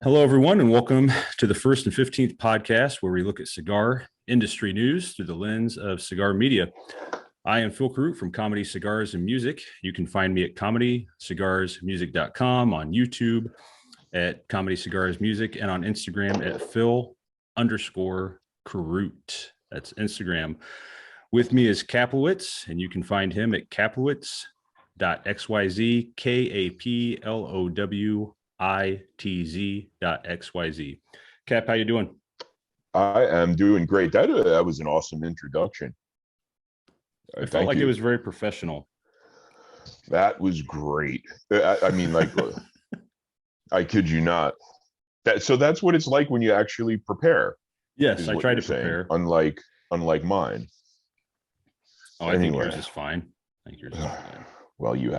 Hello, everyone, and welcome to the first and 15th podcast where we look at cigar industry news through the lens of cigar media. I am Phil Carute from Comedy Cigars and Music. You can find me at comedycigarsmusic.com, on YouTube at Comedy Cigars Music, and on Instagram at Phil_Carute. That's Instagram. With me is Kaplowitz, and you can find him at kaplowitz.xyz, KAPLOWITZ.xyz. Cap, how you doing? I am doing great. That was an awesome introduction. I felt like it was very professional. That was great. I mean, like, I kid you not. So that's what it's like when you actually prepare. Yes, I try to prepare. Unlike mine. Oh, I think yours is fine. I think yours is fine. Well, you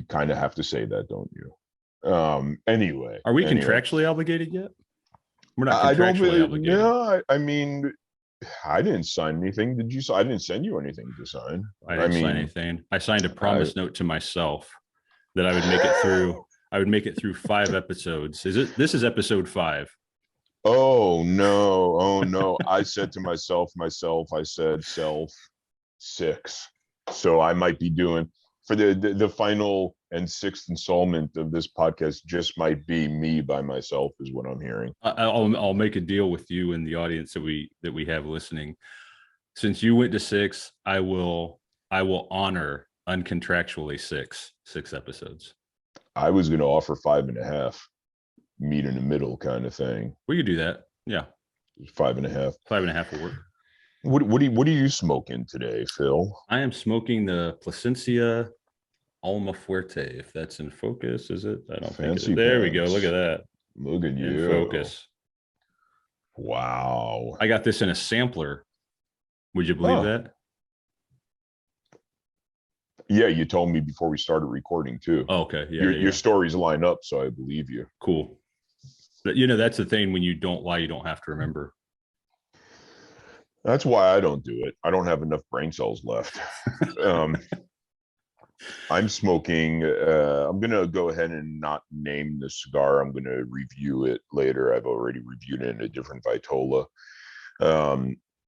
kind of have to say that, don't you? Anyway, are we contractually obligated yet? We're not contractually obligated. No, I mean, I didn't sign anything. Did you? I didn't send you anything to sign. I didn't sign anything. I signed a promise note to myself that I would make it through. I would make it through 5 episodes. This is episode 5. Oh no. I said to myself, I said 6. So I might be doing for the final and 6th installment of this podcast. Just might be me by myself is what I'm hearing. I'll make a deal with you and the audience that we have listening. Since you went to 6, I will honor uncontractually 6 episodes. I was going to offer 5.5, meet in the middle kind of thing. We could do that. Yeah. 5.5. 5.5 will work. What are you smoking today, Phil? I am smoking the Plasencia Alma Fuerte. If that's in focus, is it? I don't think it is. There we go. Look at that. Look at you. In focus. Wow. I got this in a sampler. Would you believe that? Yeah, you told me before we started recording too. Oh, okay. Yeah, your stories line up, so I believe you. Cool. But, that's the thing. When you don't lie, you don't have to remember. That's why I don't do it. I don't have enough brain cells left. I'm smoking. I'm going to go ahead and not name the cigar. I'm going to review it later. I've already reviewed it in a different Vitola.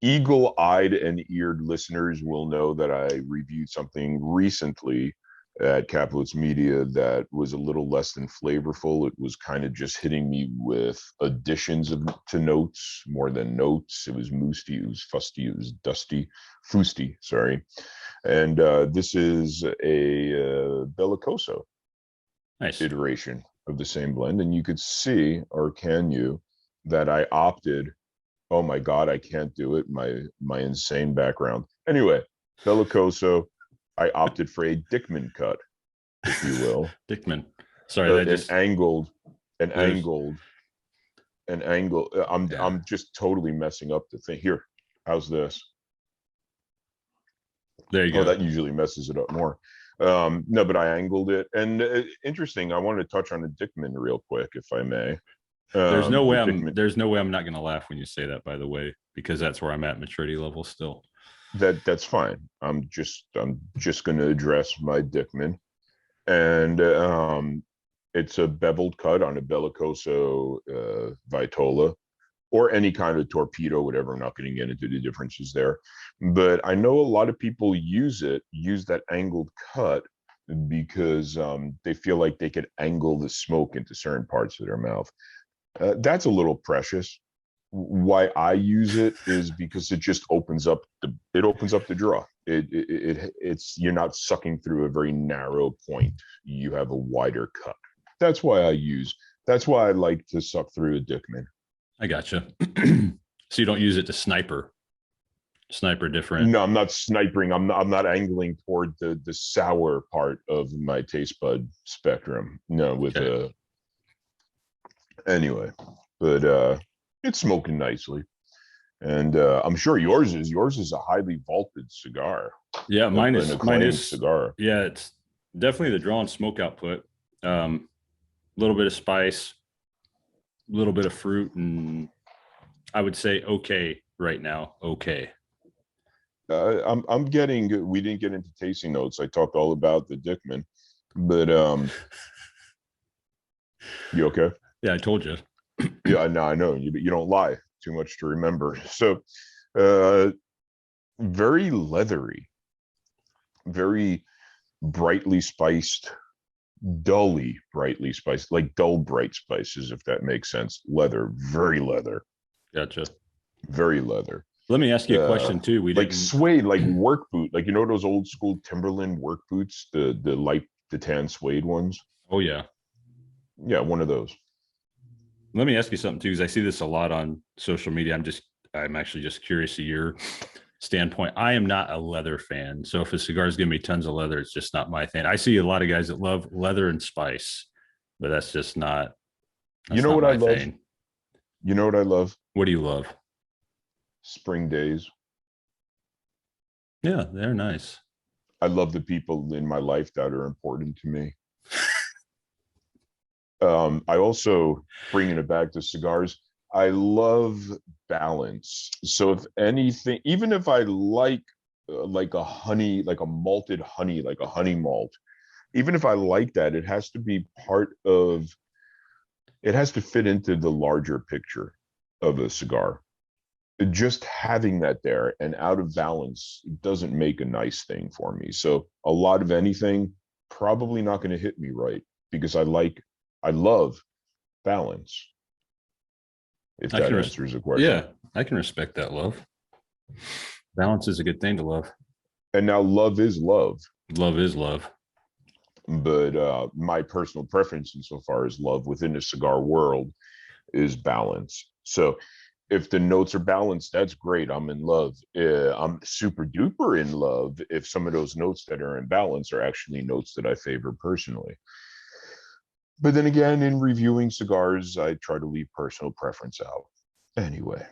Eagle-eyed and eared listeners will know that I reviewed something recently at Caplowitz Media that was a little less than flavorful. It was kind of just hitting me with additions to notes more than notes. It was moosty, it was fusty, it was fusty, sorry. And this is a Bellicoso iteration of the same blend. And you could see, or can you, that I opted, oh my God, I can't do it, my insane background. Anyway, Bellicoso, I opted for a Dickman cut, if you will. Dickman. Sorry, I'm just totally messing up the thing. Here, how's this? There you go. Oh, that usually messes it up more. No, but I angled it. And interesting, I wanted to touch on the Dickman real quick, if I may. There's no way I'm not going to laugh when you say that, by the way, because that's where I'm at maturity level still. That's fine. I'm just going to address my Dickman, and it's a beveled cut on a Bellicoso Vitola, or any kind of torpedo, whatever. I'm not going to get into the differences there, but I know a lot of people use that angled cut because they feel like they could angle the smoke into certain parts of their mouth. That's a little precious. Why I use it is because it just opens up the draw. It's you're not sucking through a very narrow point. You have a wider cut. That's why I like to suck through a Dickman. I gotcha. So you don't use it to sniper different. No, I'm not snipering. I'm not angling toward the sour part of my taste bud spectrum. No, anyway, but it's smoking nicely, and I'm sure yours is a highly vaulted cigar. Yeah, mine is cigar. Yeah, it's definitely the draw and smoke output. A little bit of spice, a little bit of fruit, and I would say okay right now. Okay. I'm getting. We didn't get into tasting notes. I talked all about the Dickman, but you okay? Yeah, I told you. Yeah, no, I know you don't lie. Too much to remember. So, uh, very leathery, very brightly spiced, dully brightly spiced, like dull bright spices, if that makes sense. Leather, very leather, Gotcha. very leather. Let me ask you a question too. We Like didn't. suede, like work boot, like those old school Timberland work boots, the tan suede ones. Oh yeah. Yeah, one of those. Let me ask you something too, because I see this a lot on social media. I'm actually just curious of your standpoint. I am not a leather fan. So if a cigar is giving me tons of leather, it's just not my thing. I see a lot of guys that love leather and spice, but that's just not, You that's know not what I my love? thing. You know what I love? What do you love? Spring days. Yeah, they're nice. I love the people in my life that are important to me. I also, bringing it back to cigars, I love balance. So if anything, even if I like a honey, like a malted honey, like a honey malt, even if I like that, it has to be part of, it has to fit into the larger picture of a cigar. Just having that there and out of balance doesn't make a nice thing for me. So a lot of anything probably not going to hit me right, because I love balance. If I that can, answers the question. yeah, I can respect that love. Balance is a good thing to love. And now love is love, Love is love. but my personal preference insofar as love within the cigar world is balance. So if the notes are balanced, that's great. I'm in love. I'm super duper in love if some of those notes that are in balance are actually notes that I favor personally. But then again, in reviewing cigars, I try to leave personal preference out. Anyway,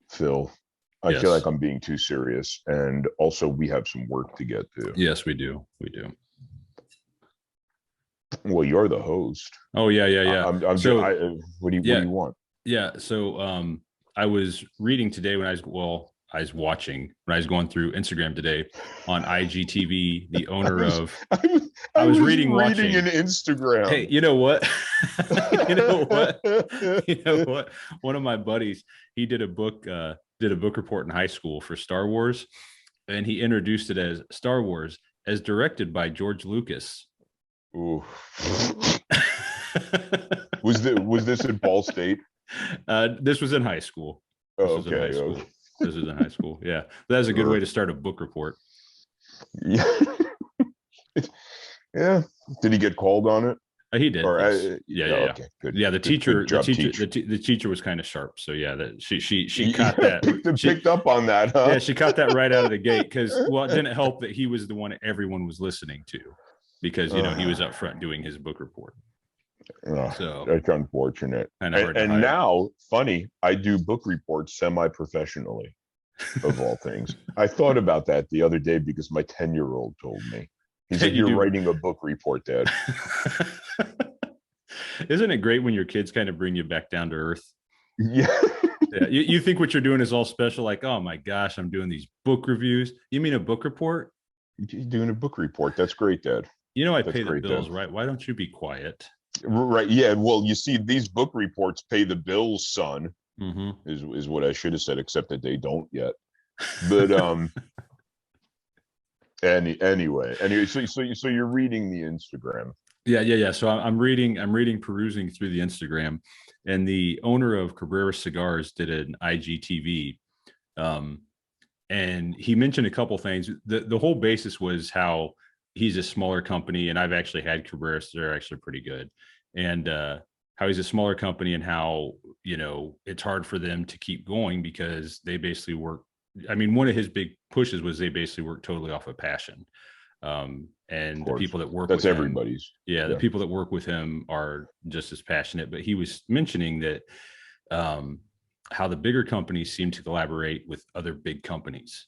Phil, I feel like Yes. I'm being too serious. And also, we have some work to get to. Yes, we do. We do. Well, you're the host. Oh yeah, yeah, yeah. I'm just, So what do yeah, you want? yeah. So I was reading today when I was watching when I was going through Instagram today on IGTV, the owner of I was reading watching. an Instagram. Hey, you know what? You know what? You know what? One of my buddies, he did a book report in high school for Star Wars, and he introduced it as Star Wars as directed by George Lucas. Ooh. Was this at Ball State? This was in high school. This was in high school. Okay. This was in high school. Yeah, that's a good way to start a book report. Yeah. Yeah. Did he get called on it? He did. Or Yes. Yeah. okay, good. Yeah, the Good, teacher, good job, the teacher was kind of sharp. So yeah, that she caught that. Picked up on that, huh? Yeah, she caught that right out of the gate because well, it didn't help that he was the one everyone was listening to because he was up front doing his book report. So that's unfortunate. And now, funny, I do book reports semi-professionally, of all things. I thought about that the other day because my 10-year-old told me. He said, "You're writing a book report, Dad." Isn't it great when your kids kind of bring you back down to earth? Yeah. Yeah. You think what you're doing is all special, like, oh my gosh, I'm doing these book reviews. You mean a book report? You're doing a book report. That's great, Dad. You know, I pay the bills, right? Why don't you be quiet? Right. Yeah. Well, you see, these book reports pay the bills, son, mm-hmm. is what I should have said, except that they don't yet. But anyway, so you're reading the Instagram. Yeah. So I'm perusing through the Instagram, and the owner of Cabreras Cigars did an IGTV, and he mentioned a couple things. The whole basis was how he's a smaller company, and I've actually had Cabreras; they're actually pretty good, and how he's a smaller company and how it's hard for them to keep going because they basically work. I mean, one of his big pushes was they basically work totally off of passion. And the people that work that's with everybody's him, the people that work with him are just as passionate. But he was mentioning that how the bigger companies seem to collaborate with other big companies.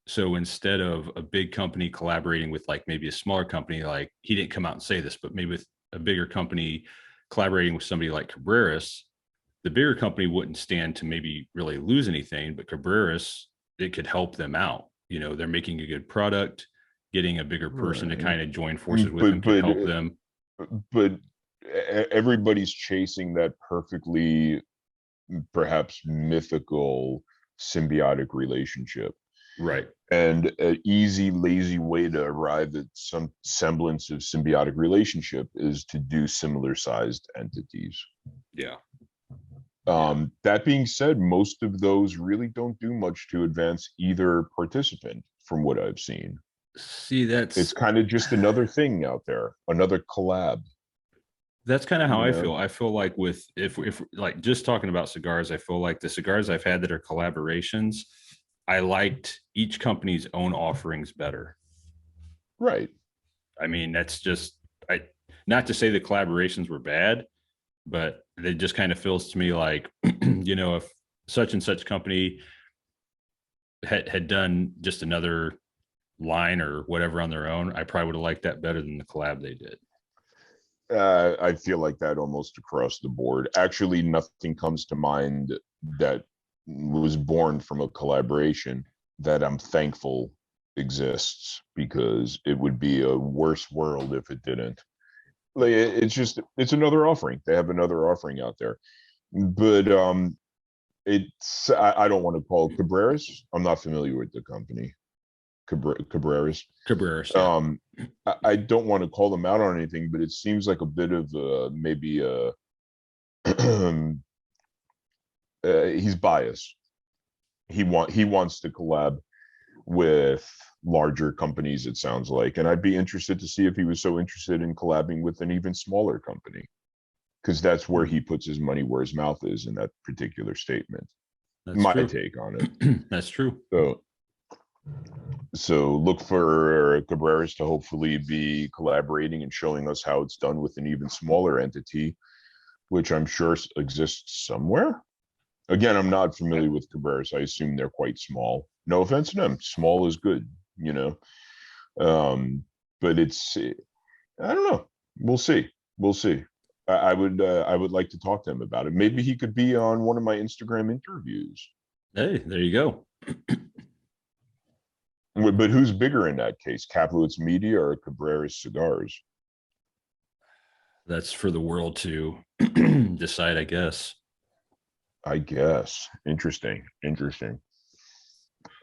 So instead of a big company collaborating with like maybe a smaller company, like he didn't come out and say this, but maybe with a bigger company collaborating with somebody like Cabreras, the bigger company wouldn't stand to maybe really lose anything, but Cabreras, it could help them out. They're making a good product, getting a bigger person to kind of join forces with them could help them. But everybody's chasing that perfectly, perhaps mythical symbiotic relationship. Right. And an easy, lazy way to arrive at some semblance of symbiotic relationship is to do similar sized entities. Yeah. That being said, most of those really don't do much to advance either participant from what I've seen. See, It's kind of just another thing out there, another collab. that's kind of how You I know? feel. I feel like with if like just talking about cigars, I feel like the cigars I've had that are collaborations, I liked each company's own offerings better. Right. I mean, that's just I not to say the collaborations were bad, but it just kind of feels to me like, if such and such company had done just another line or whatever on their own, I probably would have liked that better than the collab they did. I feel like that almost across the board. Actually, nothing comes to mind that was born from a collaboration that I'm thankful exists, because it would be a worse world if it didn't. Like, it's another offering. They have another offering out there, but I don't want to call it Cabreras. I'm not familiar with the company. Cabreras. Cabreras, yeah. I don't want to call them out on anything, but it seems like a bit of maybe he's biased. He wants to collab with larger companies, it sounds like, and I'd be interested to see if he was so interested in collabing with an even smaller company, because that's where he puts his money where his mouth is in that particular statement. That's My true. take on it. That's true. So look for Cabreras to hopefully be collaborating and showing us how it's done with an even smaller entity, which I'm sure exists somewhere. Again, I'm not familiar with Cabreras. I assume they're quite small. No offense to them. Small is good, you know. But I don't know. We'll see. We'll see. I would like to talk to him about it. Maybe he could be on one of my Instagram interviews. Hey, there you go. But who's bigger in that case, Kaplowitz Media or Cabreras Cigars? That's for the world to decide, I guess. I guess. Interesting.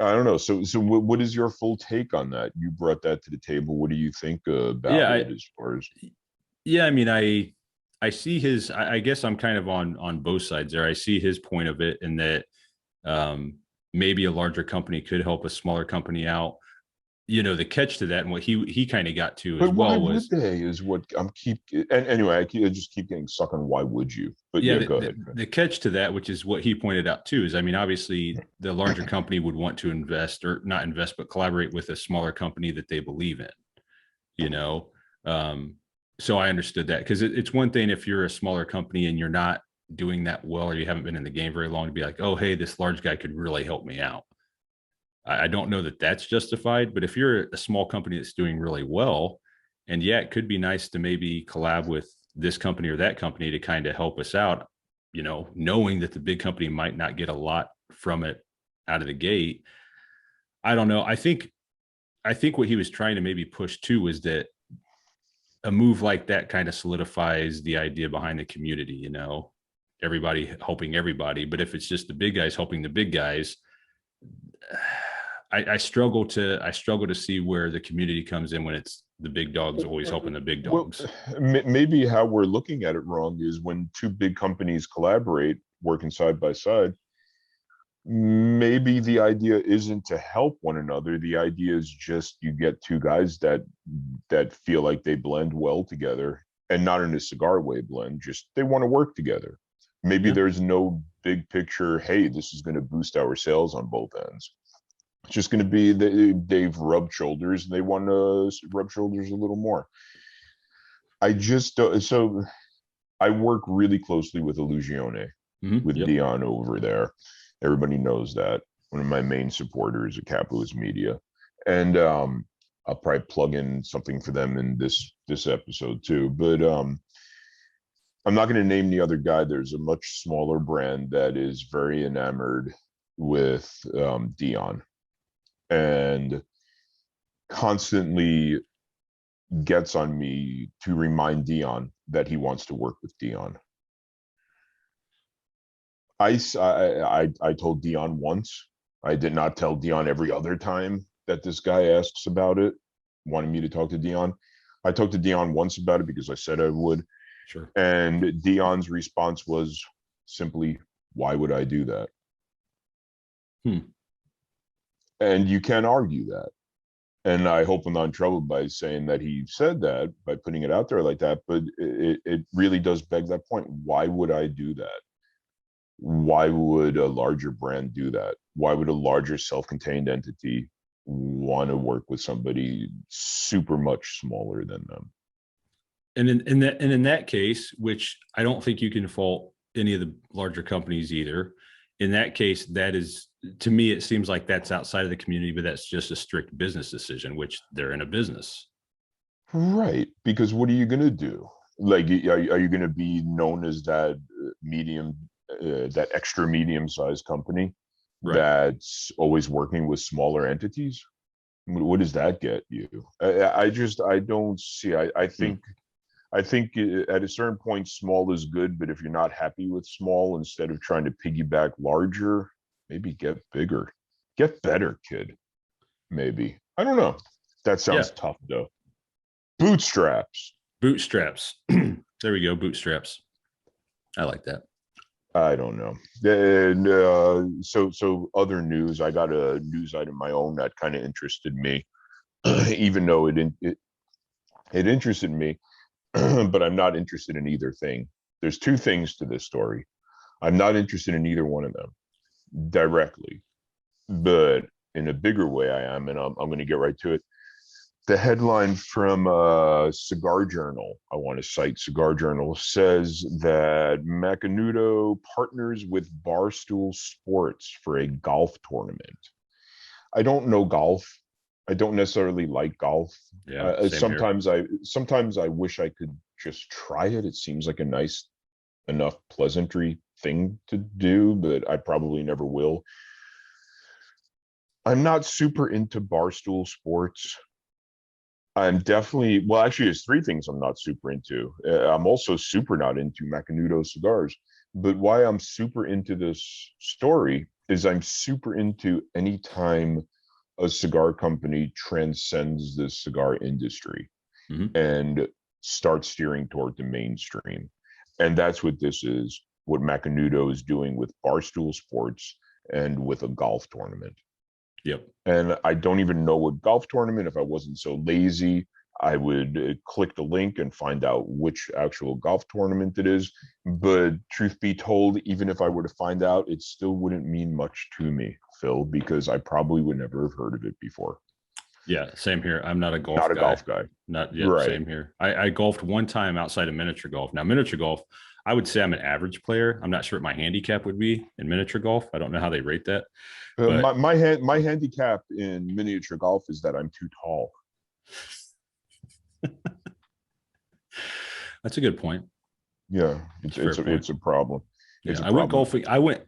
I don't know. So what is your full take on that? You brought that to the table. What do you think about Yeah, it as far as? yeah. I mean, I see his. I guess I'm kind of on both sides there. I see his point of it in that maybe a larger company could help a smaller company out. The catch to that and what he kind of got to as But why well would was, they? Is what I'm keep. And anyway, I just keep getting stuck on why would you? But yeah, yeah, go ahead. the catch to that, which is what he pointed out too, is I mean, obviously the larger company would want to invest or not invest, but collaborate with a smaller company that they believe in, you know? So I understood that because it's one thing if you're a smaller company and you're not doing that well, or you haven't been in the game very long, to be like, oh, hey, this large guy could really help me out. I don't know that that's justified, but if you're a small company that's doing really well, and yeah, it could be nice to maybe collab with this company or that company to kind of help us out, knowing that the big company might not get a lot from it out of the gate. I don't know. I think what he was trying to maybe push too was that a move like that kind of solidifies the idea behind the community, everybody helping everybody. But if it's just the big guys helping the big guys, I struggle to see where the community comes in when it's the big dogs always helping the big dogs. Well, maybe how we're looking at it wrong is when two big companies collaborate, working side by side, maybe the idea isn't to help one another. The idea is just you get two guys that feel like they blend well together, and not in a cigar way blend, just they want to work together. Maybe Yeah. there's no big picture, hey, this is going to boost our sales on both ends. It's just going to be they've rubbed shoulders and they want to rub shoulders a little more. So I work really closely with Illusione, with Yep. Dion over there. Everybody knows that. One of my main supporters at Capitalist Media. And I'll probably plug in something for them in this episode too. But I'm not going to name the other guy. There's a much smaller brand that is very enamored with Dion and constantly gets on me to remind Dion that he wants to work with Dion. I told Dion once. I did not tell Dion every other time that this guy asks about it, wanting me to talk to Dion. I talked to Dion once about it because I said I would. Sure. And Dion's response was simply, why would I do that? And you can't argue that. And I hope I'm not in trouble by saying that he said that, by putting it out there like that. But it really does beg that point. Why would I do that? Why would a larger brand do that? Why would a larger self-contained entity want to work with somebody super much smaller than them? And in that case, which I don't think you can fault any of the larger companies either. In that case, that is, to me, it seems like that's outside of the community, but that's just a strict business decision, which they're in a business. Right. Because what are you going to do? Like, are you going to be known as that that extra medium-sized company that's always working with smaller entities? What does that get you? I don't see. I think at a certain point, small is good, but if you're not happy with small, instead of trying to piggyback larger, maybe get bigger, get better, kid. Maybe. I don't know. That sounds tough though. Bootstraps. There we go. Bootstraps. I like that. I don't know. And so other news. I got a news item of my own that kind of interested me, even though it interested me. But I'm not interested in either thing. There's two things to this story. I'm not interested in either one of them directly, but in a bigger way I am, and I'm going to get right to it. The headline from Cigar Journal, I want to cite Cigar Journal, says that Macanudo partners with Barstool Sports for a golf tournament. I don't know golf. I don't necessarily like golf. Yeah, sometimes I wish I could just try it. It seems like a nice enough pleasantry thing to do, but I probably never will. I'm not super into Barstool Sports. I'm definitely, well, actually, there's three things I'm not super into. I'm also super not into Macanudo Cigars. But why I'm super into this story is I'm super into any time a cigar company transcends the cigar industry and starts steering toward the mainstream. And that's what this is, what Macanudo is doing with Barstool Sports and with a golf tournament. Yep. And I don't even know what golf tournament. If I wasn't so lazy, I would click the link and find out which actual golf tournament it is. But truth be told, even if I were to find out, it still wouldn't mean much to me, Phil, because I probably would never have heard of it before. Yeah, same here. I'm not a golf Not a guy. golf guy. Not yet. Right. Same here. I golfed one time outside of miniature golf. Now, miniature golf, I would say I'm an average player. I'm not sure what my handicap would be in miniature golf. I don't know how they rate that. My handicap in miniature golf is that I'm too tall. That's a good point. Yeah, it's a problem. I went golfing. I went.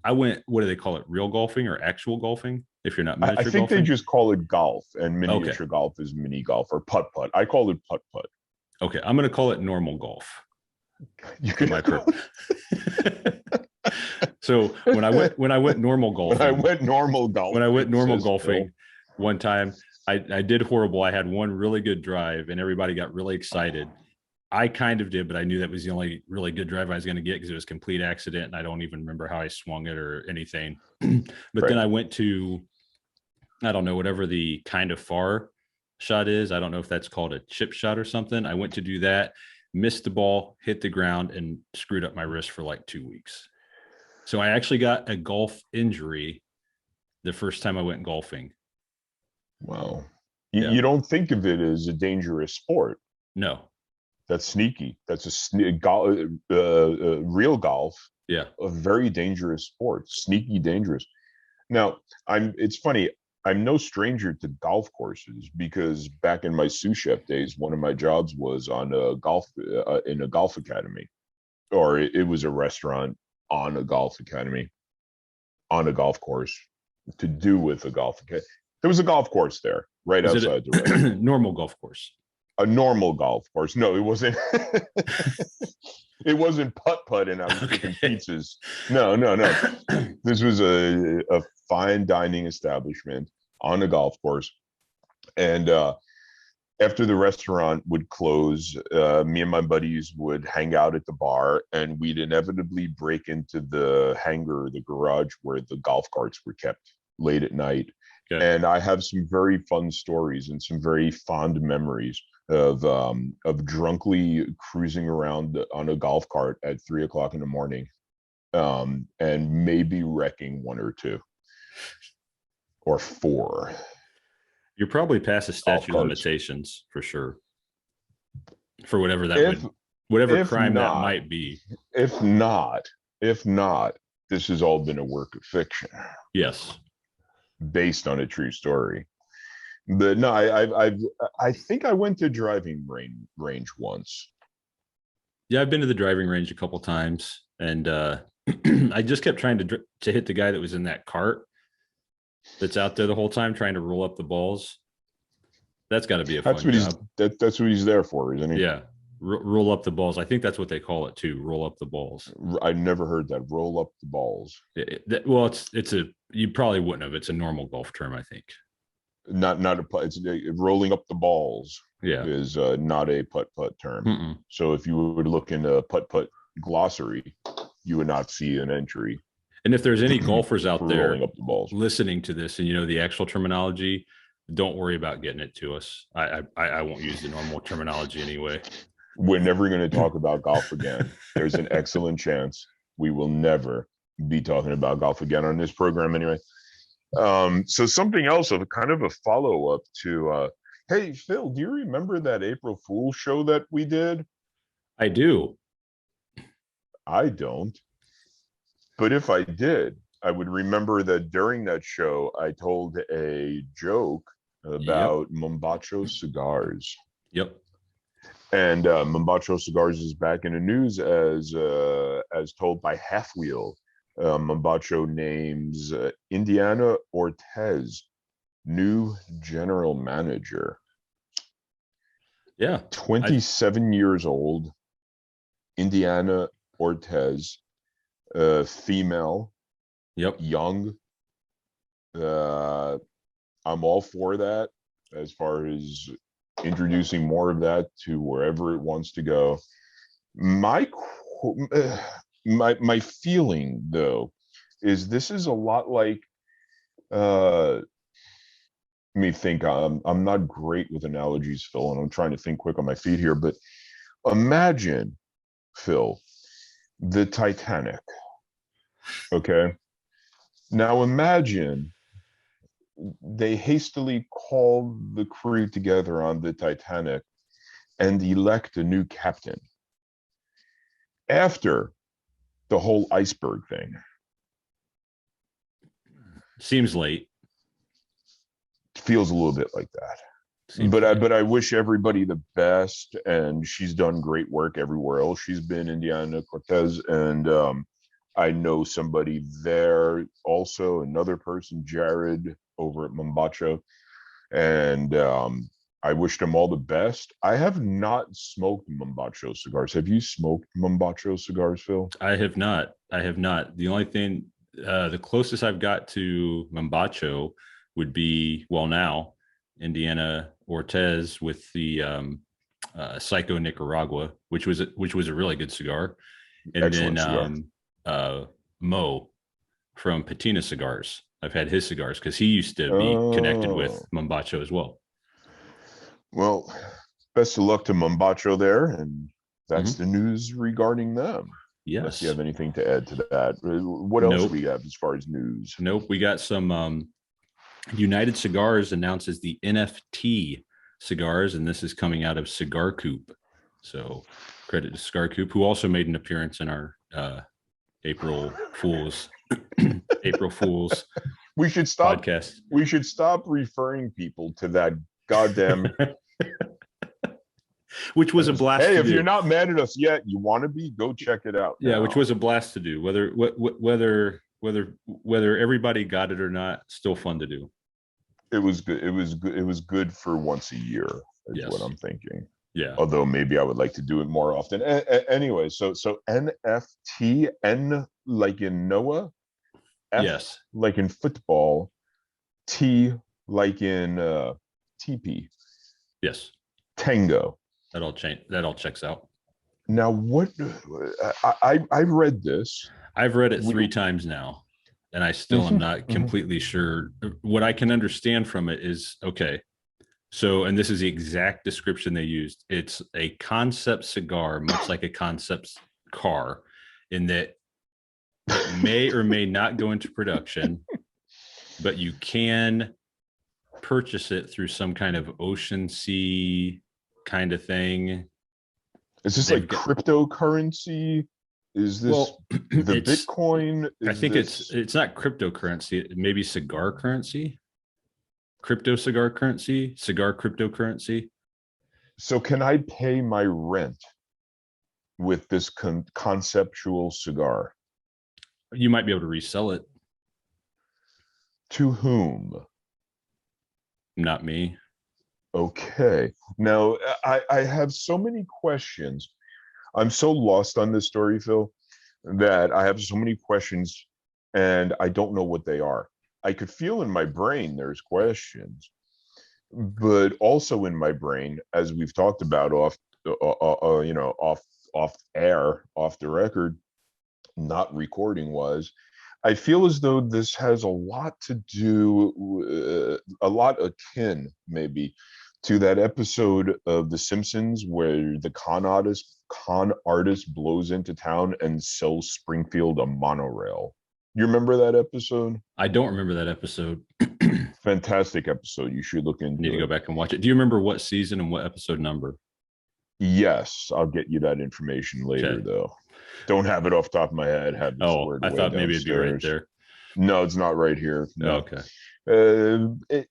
What do they call it? Real golfing or actual golfing? If you're not miniature I think golfing? they just call it golf, and miniature golf is mini golf or putt putt. I call it putt putt. Okay, I'm going to call it normal golf. You can my purpose. So when I went normal golfing, when I went normal golfing, one time I did horrible. I had one really good drive, and everybody got really excited. I kind of did, but I knew that was the only really good drive I was going to get because it was a complete accident, and I don't even remember how I swung it or anything. But then I went to, I don't know, whatever the kind of far shot is. I don't know if that's called a chip shot or something. I went to do that, missed the ball, hit the ground, and screwed up my wrist for like 2 weeks. So I actually got a golf injury the first time I went golfing. Wow. You don't think of it as a dangerous sport. No. That's sneaky. That's real golf. Yeah. A very dangerous sport. Sneaky dangerous. Now, it's funny. I'm no stranger to golf courses because back in my sous chef days, one of my jobs was on a golf in a golf academy, or it was a restaurant on a golf academy, on a golf course, to do with a golf academy. There was a golf course there, right outside the restaurant. Normal golf course. A normal golf course. No, it wasn't. It wasn't putt-putt and I was cooking Okay. pizzas. No, no, no. This was a fine dining establishment on a golf course. And after the restaurant would close, me and my buddies would hang out at the bar, and we'd inevitably break into the hangar, the garage where the golf carts were kept late at night. Okay. And I have some very fun stories and some very fond memories of drunkenly cruising around on a golf cart at 3 o'clock in the morning, and maybe wrecking one or two or four You're probably past the golf statute of carts. limitations for sure. For whatever that If whatever if crime that not, might be. if not, if not, this has all been a work of fiction Yes. based on a true story. But no, I think I went to driving range once. Yeah, I've been to the driving range a couple times, and I just kept trying to hit the guy that was in that cart that's out there the whole time trying to roll up the balls. That's got to be a That's fun what job. that's what he's there for, isn't he? Yeah, roll up the balls. I think that's what they call it too. Roll up the balls. I never heard that. Roll up the balls. Well, it's a you probably wouldn't have. It's a normal golf term, I think. Not a putt. It's rolling up the balls. Yeah. Is not a putt term. Mm-mm. So if you would look in a putt glossary, you would not see an entry. And if there's any golfers out there rolling up the balls listening to this, and you know the actual terminology, don't worry about getting it to us. I won't use the normal terminology anyway. We're never going to talk about golf again. There's an excellent chance we will never be talking about golf again on this program anyway. So something else of kind of a follow-up to hey Phil, do you remember that April Fool's show that we did? I do. I don't. But if I did, I would remember that during that show I told a joke about Mombacho Cigars. Yep. And Mombacho Cigars is back in the news as told by Half Wheel. Mombacho names Indiana Ortez new general manager. Yeah. 27 years old, Indiana Ortez, female. Yep. Young. I'm all for that as far as introducing more of that to wherever it wants to go. My feeling though is this is a lot like let me think. I'm not great with analogies, Phil, and I'm trying to think quick on my feet here, but imagine, Phil, the Titanic. Okay. Now imagine they hastily call the crew together on the Titanic and elect a new captain after the whole iceberg thing. Seems late. Feels a little bit like that. Seems but late. but I wish everybody the best, and she's done great work everywhere else she's been, Indiana Cortez, and I know somebody there also, another person, Jared, over at Mombacho, and I wish them all the best. I have not smoked Mombacho cigars. Have you smoked Mombacho cigars, Phil? I have not. The only thing, the closest I've got to Mombacho would be, well, now Indiana Ortez with the Psycho Nicaragua, which was a really good cigar, and Excellent then cigar. Mo from Patina Cigars. I've had his cigars because he used to be connected with Mombacho as well. Well, best of luck to Mombacho there, and that's the news regarding them. Yes. Unless you have anything to add to that. What else do we have as far as news? Nope. We got some United Cigars announces the NFT cigars, and this is coming out of Cigar Coop. So credit to Cigar Coop, who also made an appearance in our April Fools We should stop podcast. We should stop referring people to that goddamn which was a blast. Hey, if you're not mad at us yet, you want to be, go check it out. Yeah, which was a blast to do. Whether everybody got it or not, still fun to do. It was good. It was good for once a year. is what Yes. I'm thinking. Yeah. Although maybe I would like to do it more often. Anyway, so NFT, N like in Noah, F Yes. like in football, T like in TP, Yes. Tango. That all change. That all checks out. Now, what I read this. I've read it We, 3 times now, and I still am mhm, not mhm. completely sure. What I can understand from it is okay. So, and this is the exact description they used. It's a concept cigar, much like a concept car, in that it may or may not go into production, but you can purchase it through some kind of ocean sea kind of thing. Is this They've like got, cryptocurrency? Is this well, the it's, Bitcoin? I Is think this it's not cryptocurrency, maybe cigar currency, crypto cigar currency, cigar cryptocurrency. so? Can I pay my rent with this conceptual cigar? You might be able to resell it. To whom? Not me. Okay. Now, I have so many questions. I'm so lost on this story, Phil, that I have so many questions and I don't know what they are. I could feel in my brain there's questions, but also in my brain, as we've talked about off air, off the record, not recording was, I feel as though this has a lot to do, a lot akin maybe to that episode of The Simpsons where the con artist blows into town and sells Springfield a monorail. You remember that episode? I don't remember that episode. I Fantastic episode. You should look need to into go it. back and watch it. Do you remember what season and what episode number? Yes, I'll get you that information later, Okay. though. Don't have it off the top of my head. Have it Oh, stored I away thought maybe it'd be right downstairs. there. No, it's not right here. Oh, No. okay.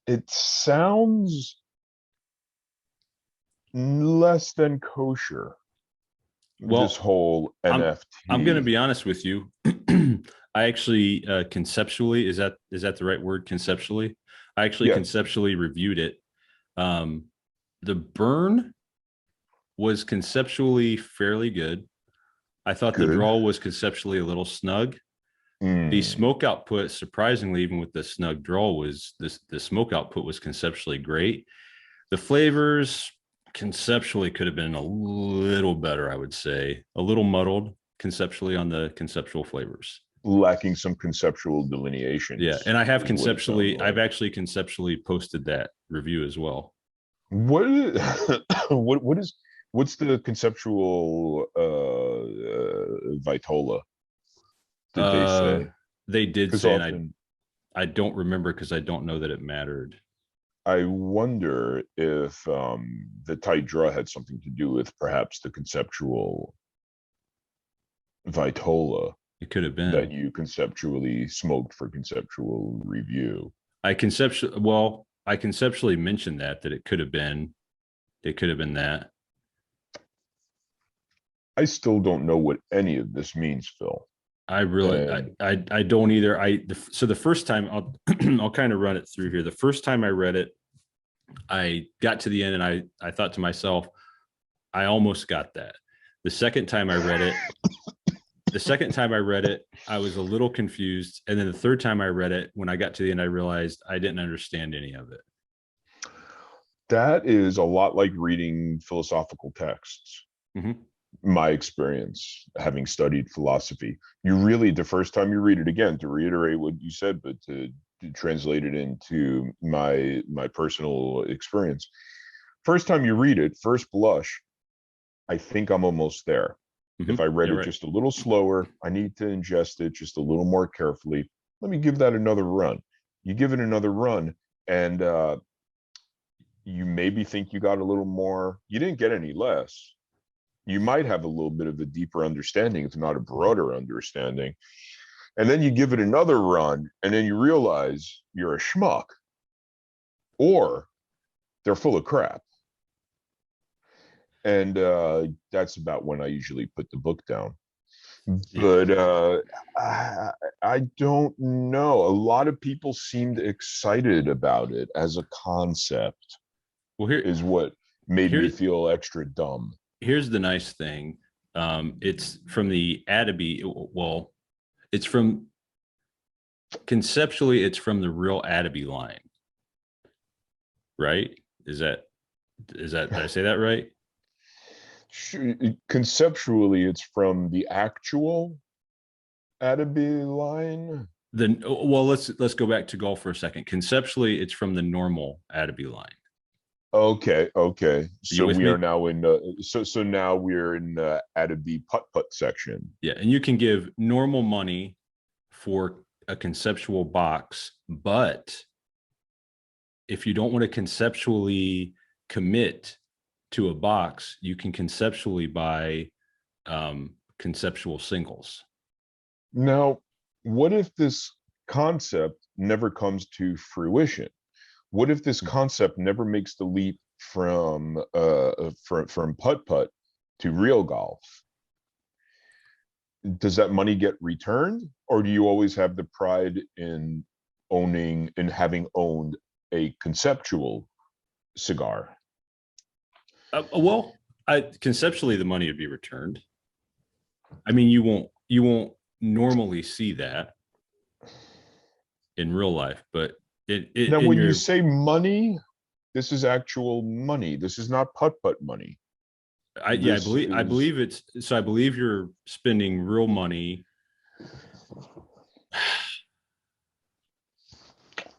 It sounds less than kosher. This Well, whole I'm going to NFT. be honest with you. I actually conceptually is that the right word? Conceptually, I actually Yes, conceptually reviewed it. Um, the burn was conceptually fairly good. I thought the good. draw was conceptually a little snug. The Mm, smoke output, surprisingly, even with the snug draw, was this the smoke output was conceptually great. The flavors conceptually could have been a little better, I would say, a little muddled conceptually on the conceptual flavors. lacking some conceptual Yeah, delineations and is what it sounds I've like. actually conceptually posted that review as well. What is, what's the conceptual Vitola? Did they Uh, say? they did Because say, and often I don't remember because I don't know that it mattered. I wonder if the tight draw had something to do with perhaps the conceptual Vitola It could have that been. you conceptually smoked for conceptual review. I conceptually mentioned that it could have been that. I still don't know what any of this means, Phil. I really, And I don't either. So the first time I'll kind of run it through here. The first time I read it, I got to the end and I thought to myself, I almost got that. The second time I read it, I was a little confused. And then the third time I read it, when I got to the end, I realized I didn't understand any of it. that is a lot like reading philosophical texts. Mm-hmm. My experience having studied philosophy, you really, the first time you read it, again, to reiterate what you said, but to translate it into my personal experience, first time you read it, first blush, I think I'm almost there. Mm-hmm. If I read Yeah, it right. just a little slower, I need to ingest it just a little more carefully. Let me give that another run. You give it another run, and you maybe think you got a little more. You didn't get any less. You might have a little bit of a deeper understanding, if not a broader understanding. And then you give it another run, and then you realize you're a schmuck, or they're full of crap. And that's about when I usually put the book down. Yeah. But I don't know. A lot of people seemed excited about it as a concept. Well, here is what made me here's feel extra dumb. here's the nice thing. It's from the Adaby. Well, it's from conceptually, it's from the real Adaby line, right? Did I say that right? Conceptually, it's from the actual Adaby line. Then, well, let's go back to golf for a second. Conceptually, it's from the normal Adaby line. Okay. Are you So with we are me? now in so now we're in Adaby putt section. Yeah, and you can give normal money for a conceptual box, but if you don't want to conceptually commit to a box, you can conceptually buy conceptual singles. Now, what if this concept never comes to fruition? What if this concept never makes the leap from putt putt to real golf? Does that money get returned, or do you always have the pride in having owned a conceptual cigar? Well, conceptually the money would be returned. I mean, you won't normally see that in real life, but Now, in when you your say money, this is actual money. This is not putt putt money. yeah, This I is believe it's so. I believe you're spending real money.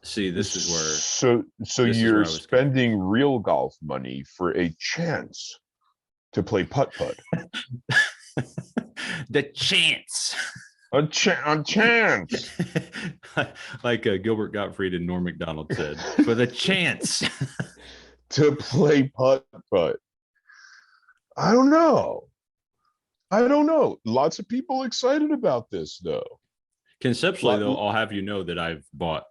See, this is where so this is where you're I was spending confused. real golf money for a chance to play putt putt. The chance. A chance Like Gilbert Gottfried and Norm Macdonald said, for the chance. to play putt putt. I don't know. I don't know. Lots of people excited about this though. Conceptually, Lot, though, I'll have you know that I bought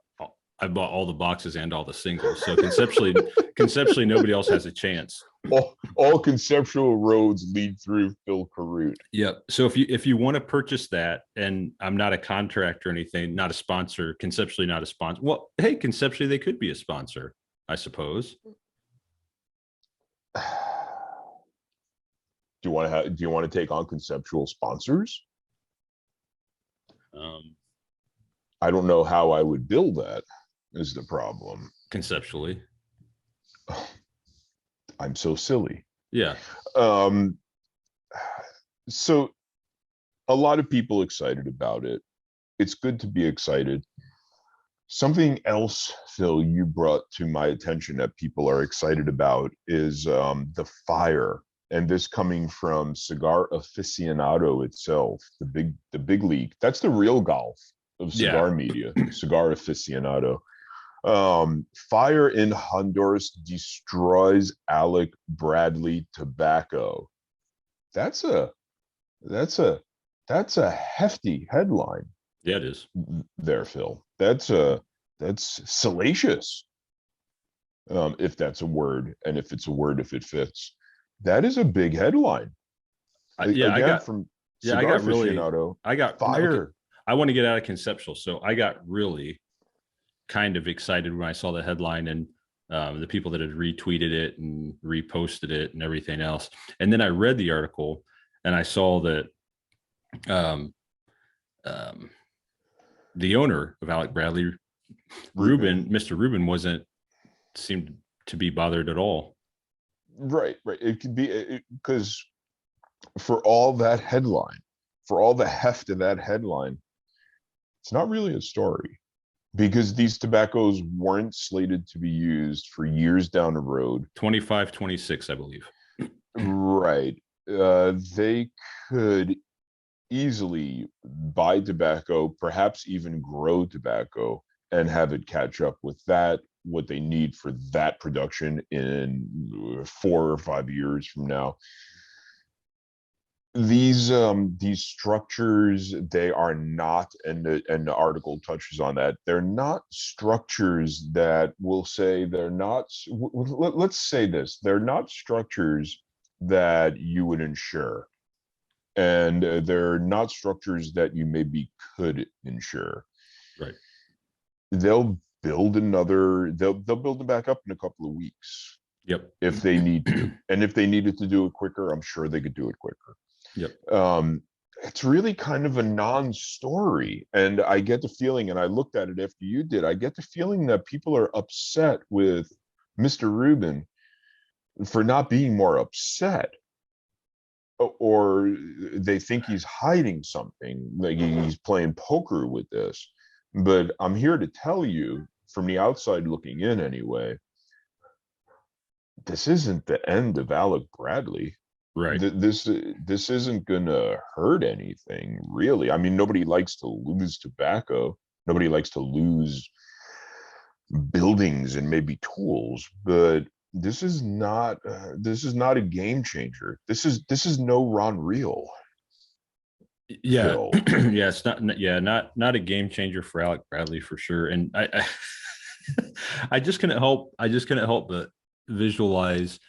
all the boxes and all the singles. So conceptually, nobody else has a chance. all conceptual roads lead through Phil Carute. Yep. So if you want to purchase that, and I'm not a contractor or anything, not a sponsor, conceptually not a sponsor. Well, hey, conceptually they could be a sponsor, I suppose. Do you want to take on conceptual sponsors? I don't know how I would build that is the problem. Conceptually. I'm so silly. Yeah. Um, so a lot of people excited about it. It's good to be excited. Something else, Phil, you brought to my attention that people are excited about is the fire, and this coming from Cigar Aficionado itself, the big league. That's the real golf of Yeah. cigar media, Cigar Aficionado. Fire in Honduras destroys Alec Bradley tobacco. That's a that's a hefty headline. Yeah, it is. There, Phil. That's salacious. If that's a word, and if it's a word, if it fits, that is a big headline. From I Cigar got really, Aficionado, I got fire. okay, I want to get out of conceptual. So I got really kind of excited when I saw the headline and the people that had retweeted it and reposted it and everything else. And then I read the article and I saw that um, the owner of Alec Bradley, Mr. Rubin, wasn't seemed to be bothered at all. Right. It could be because for all that headline, for all the heft of that headline, it's not really a story because these tobaccos weren't slated to be used for years down the road. 25, 26, I believe. Right. They could easily buy tobacco, perhaps even grow tobacco, and have it catch up with that, what they need for that production in 4 or 5 years from now. These structures, they are not, and the article touches on that, they're not structures that will say they're not, let's say this, they're not structures that you would insure, and they're not structures that you maybe could insure. Right. They'll build them back up in a couple of weeks. Yep. if they need to. And if they needed to do it quicker, I'm sure they could do it quicker. Yep. It's really kind of a non-story. And I get the feeling, and I looked at it after you did, I get the feeling that people are upset with Mr. Rubin for not being more upset, or they think he's hiding something, like he's playing poker with this. But I'm here to tell you, from the outside looking in anyway, this isn't the end of Alec Bradley. Right. This isn't gonna hurt anything, really. I mean, nobody likes to lose tobacco. Nobody likes to lose buildings and maybe tools, but this is not a game changer. This is no Ron Real. Yeah. Phil. Yeah. It's not a game changer for Alec Bradley for sure. And I just couldn't help but visualize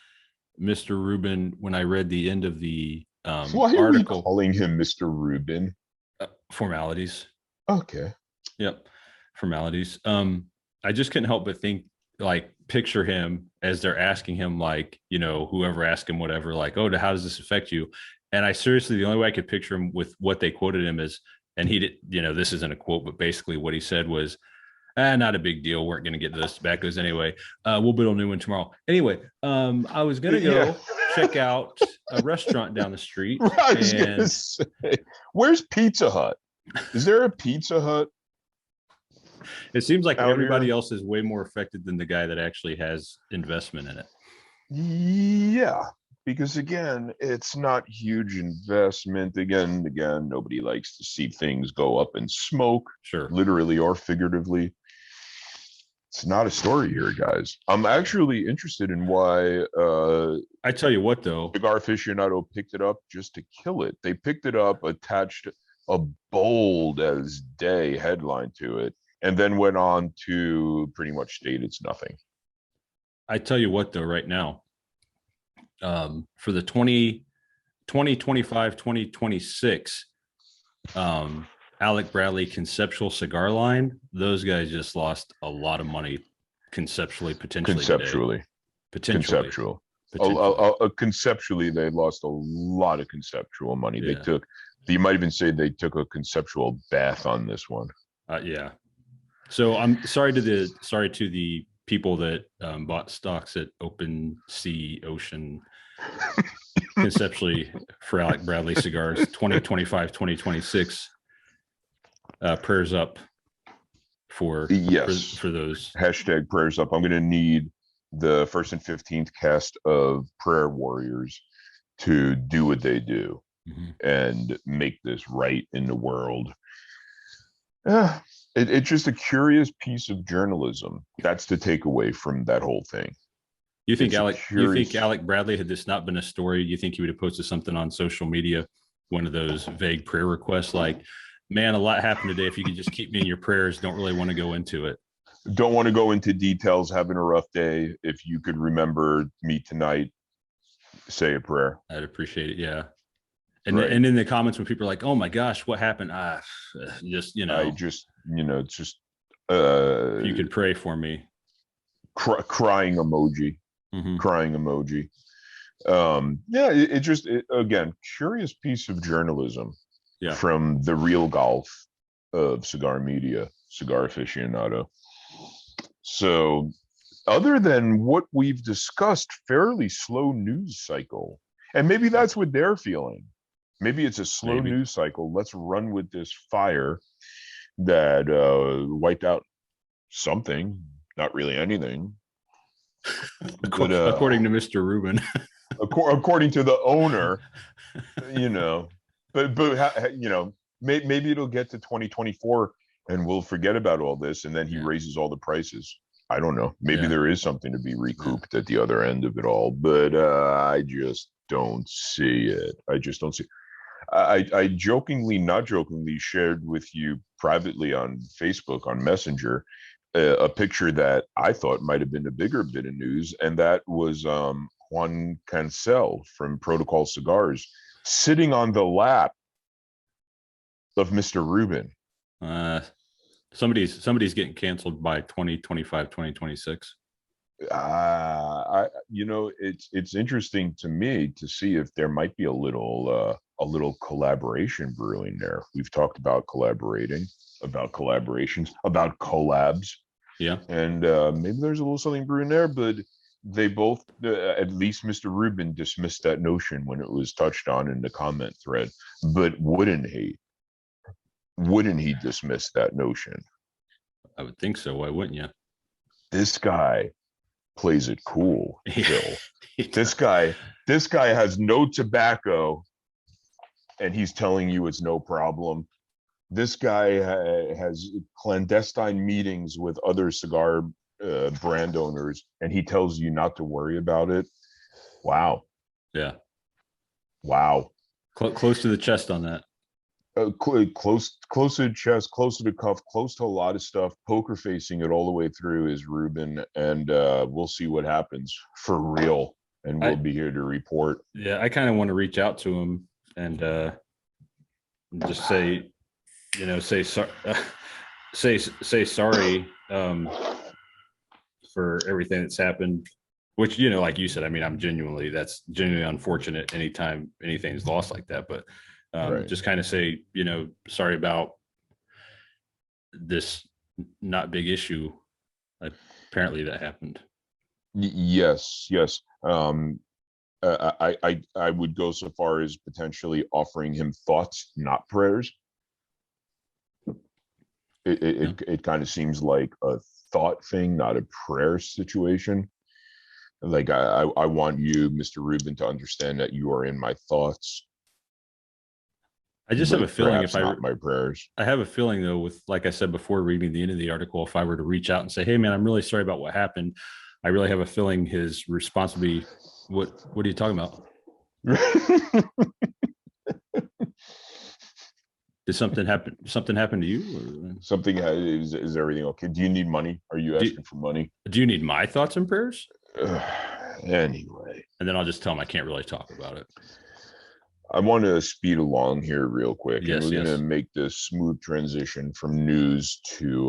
Mr. Rubin when I read the end of the Why are we calling him Mr. Rubin? Formalities. Okay. Yep. Formalities. I just couldn't help but think, like, picture him as they're asking him, like, whoever asked him whatever, like, oh, how does this affect you? And I seriously, the only way I could picture him with what they quoted him as, and he did, this isn't a quote, but basically what he said was, not a big deal. We're going to get to those tobaccos anyway. We'll build a new one tomorrow. Anyway, I was going to go check out a restaurant down the street. I was going to say, where's Pizza Hut? Is there a Pizza Hut? It seems like everybody else is way more affected than the guy that actually has investment in it. Yeah, because again, it's not huge investment. Again, nobody likes to see things go up in smoke, sure, literally or figuratively. It's not a story here, guys. I'm actually interested in why. I tell you what, though, Cigar Aficionado picked it up just to kill it. They picked it up, attached a bold as day headline to it, and then went on to pretty much state it's nothing. I tell you what, though, right now, for the 2025, 2026 Alec Bradley conceptual cigar line, those guys just lost a lot of money conceptually, potentially. Conceptually, they lost a lot of conceptual money. Yeah. You might even say they took a conceptual bath on this one. Yeah. So I'm sorry to the people that bought stocks at Open Sea Ocean conceptually for Alec Bradley Cigars 2025, 2026. Prayers up for those. Hashtag prayers up. I'm going to need the 1st and 15th cast of Prayer Warriors to do what they do and make this right in the world. It's just a curious piece of journalism. That's the takeaway from that whole thing. You think Alec Bradley, had this not been a story, you think he would have posted something on social media, one of those vague prayer requests like, man, a lot happened today. If you could just keep me in your prayers, don't really want to go into it. Don't want to go into details, having a rough day. If you could remember me tonight, say a prayer. I'd appreciate it. Yeah. And in the comments when people are like, oh my gosh, what happened? It's just you could pray for me. Crying emoji. Crying emoji. Again, curious piece of journalism from the real golf of cigar media, Cigar Aficionado. So other than what we've discussed, fairly slow news cycle. And maybe that's what they're feeling. Maybe it's a slow news cycle. Let's run with this fire that wiped out something, not really anything. According to Mr. Rubin. According to the owner, but maybe it'll get to 2024 and we'll forget about all this, and then he raises all the prices. I don't know. Maybe there is something to be recouped at the other end of it all, but I just don't see it. I jokingly, not jokingly, shared with you privately on Facebook, on Messenger, a picture that I thought might have been a bigger bit of news, and that was Juan Cancel from Protocol Cigars sitting on the lap of Mr. Rubin. Somebody's getting canceled by 2025, 2026. It's interesting to me to see if there might be a little collaboration brewing there. We've talked about collaborating, about collaborations, about collabs, Yeah. and maybe there's a little something brewing there. But they both, at least Mr. Rubin, dismissed that notion when it was touched on in the comment thread. But wouldn't he? Wouldn't he dismiss that notion? I would think so. Why wouldn't you? This guy plays it cool, Phil. This guy has no tobacco, and he's telling you it's no problem. This guy has clandestine meetings with other cigar brand owners, and he tells you not to worry about it. Wow. Yeah. Wow. Close to the chest on that. Close to the chest, close to the cuff, close to a lot of stuff. Poker facing it all the way through is Ruben, and we'll see what happens for real. And we'll be here to report. Yeah, I kind of want to reach out to him and just say, say sorry, say sorry for everything that's happened. Which, like you said, I mean, that's genuinely unfortunate anytime anything's lost like that. But right. Just kind of say, sorry about this not big issue. Apparently that happened. Yes. I would go so far as potentially offering him thoughts, not prayers. It kind of seems like a thought thing, not a prayer situation. Like I want you, Mr. Rubin, to understand that you are in my thoughts. I just have a feeling my prayers. I have a feeling though, with, like I said before reading the end of the article, if I were to reach out and say, hey man, I'm really sorry about what happened, I really have a feeling his response would be, what are you talking about? Did something happen? Something happened to you? Or? Something is everything okay? Do you need money? Are you asking for money? Do you need my thoughts and prayers? Anyway. And then I'll just tell him I can't really talk about it. I want to speed along here real quick. Yes, and we're going to make this smooth transition from news to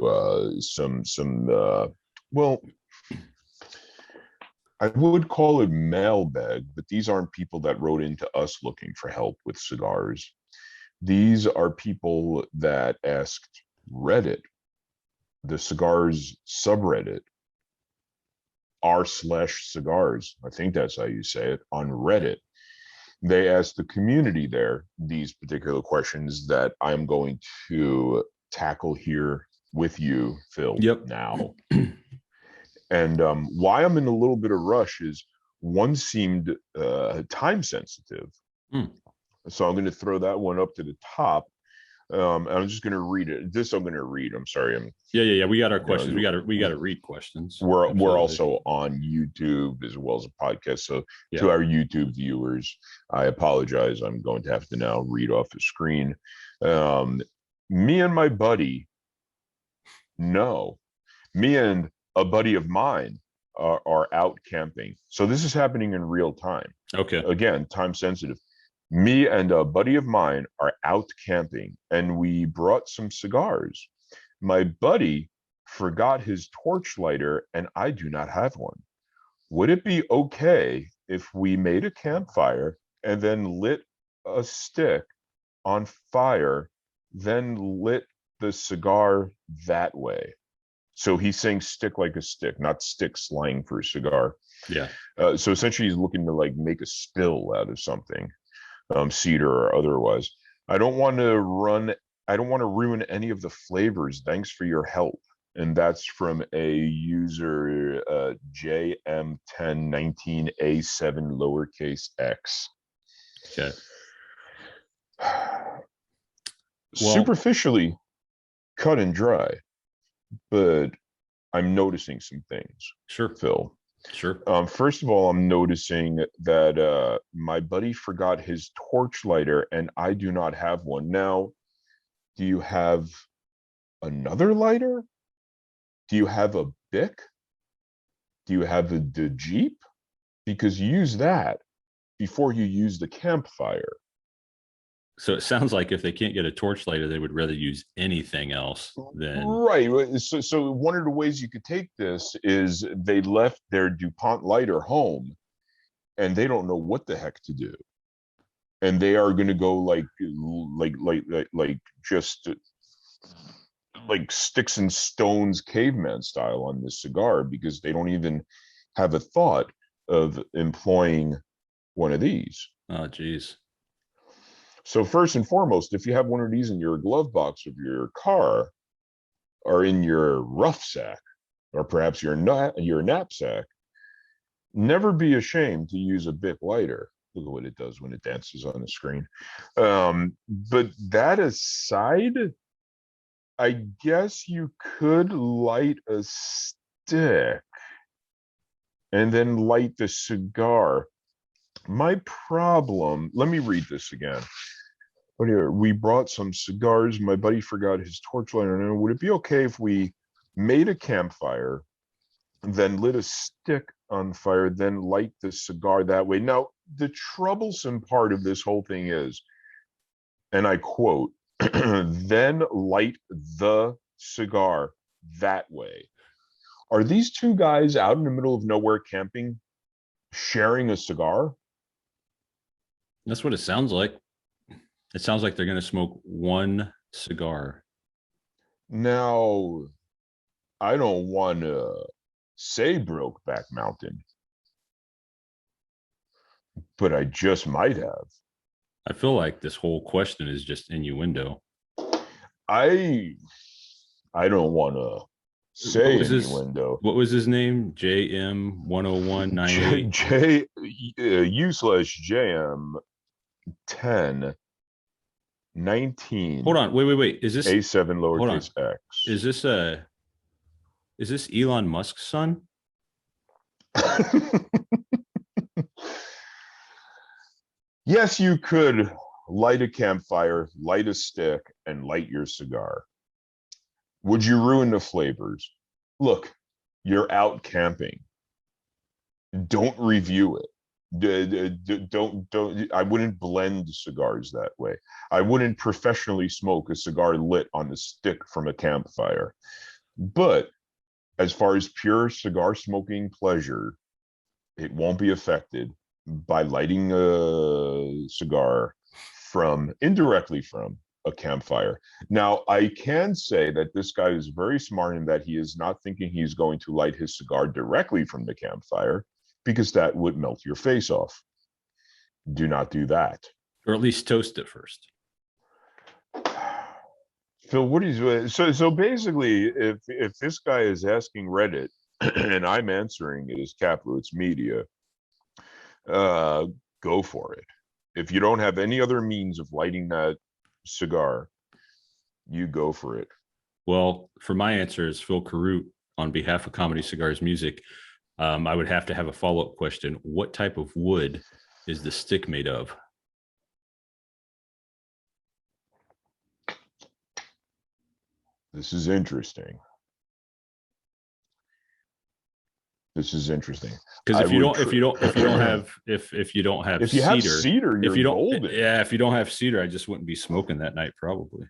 well, I would call it mailbag, but these aren't people that wrote into us looking for help with cigars. These are people that asked Reddit, the Cigars subreddit, r/cigars, I think that's how you say it, on Reddit. They asked the community there these particular questions that I'm going to tackle here with you, Phil, now. And why I'm in a little bit of rush is one seemed time sensitive. So I'm going to throw that one up to the top. I'm just going to read it. This I'm going to read. I'm sorry. Yeah. We got our questions. We got to read questions. We're also on YouTube as well as a podcast. So to our YouTube viewers, I apologize. I'm going to have to now read off the screen. Me and my buddy. No, me and a buddy of mine are out camping. So this is happening in real time. Okay. Again, time sensitive. Me and a buddy of mine are out camping, and we brought some cigars. My buddy forgot his torch lighter, and I do not have one. Would it be okay if we made a campfire and then lit a stick on fire, then lit the cigar that way? So he's saying stick like a stick, not stick slang for a cigar. Yeah. So essentially he's looking to like make a spill out of something. Cedar or otherwise. I don't want to ruin any of the flavors. Thanks for your help. And that's from a user JM1019A7 lowercase x. Okay. Superficially cut and dry, but I'm noticing some things. Sure, Phil. Sure. First of all, I'm noticing that my buddy forgot his torch lighter, and I do not have one. Now, do you have another lighter? Do you have a Bic? Do you have the Jeep? Because you use that before you use the campfire. So it sounds like if they can't get a torch lighter, they would rather use anything else than. Right. So one of the ways you could take this is they left their DuPont lighter home and they don't know what the heck to do. And they are going to go like just like sticks and stones caveman style on this cigar, because they don't even have a thought of employing one of these. Oh, geez. So first and foremost, if you have one of these in your glove box of your car or in your rough sack, or perhaps your knapsack, never be ashamed to use a Bic lighter. Look at what it does when it dances on the screen. But that aside, I guess you could light a stick and then light the cigar. My problem, let me read this again. We brought some cigars. My buddy forgot his torch lighter. Would it be okay if we made a campfire, then lit a stick on fire, then light the cigar that way? Now, the troublesome part of this whole thing is, and I quote, then light the cigar that way. Are these two guys out in the middle of nowhere camping, sharing a cigar? That's what it sounds like. It sounds like they're going to smoke one cigar. Now, I don't want to say Brokeback Mountain, but I just might have. I feel like this whole question is just innuendo. I don't want to say innuendo. What was his name? JM 10198. U/JM 10 19. Hold on. Wait. Is this A7 lowercase x? Is this Elon Musk's son? Yes, you could light a campfire, light a stick, and light your cigar. Would you ruin the flavors? Look, you're out camping. Don't review it. Don't. I wouldn't blend cigars that way. I wouldn't professionally smoke a cigar lit on a stick from a campfire. But as far as pure cigar smoking pleasure, it won't be affected by lighting a cigar indirectly from a campfire. Now, I can say that this guy is very smart in that he is not thinking he's going to light his cigar directly from the campfire, because that would melt your face off. Do not do that. Or at least toast it first. Phil, what is so basically, if this guy is asking Reddit and I'm answering it as Caproots Media, go for it. If you don't have any other means of lighting that cigar, you go for it. Well, for my answer is Phil Carute on behalf of Comedy Cigars Music. I would have to have a follow-up question. What type of wood is the stick made of? This is interesting. Because if you don't have cedar, you're golden. Yeah, if you don't have cedar, I just wouldn't be smoking that night probably.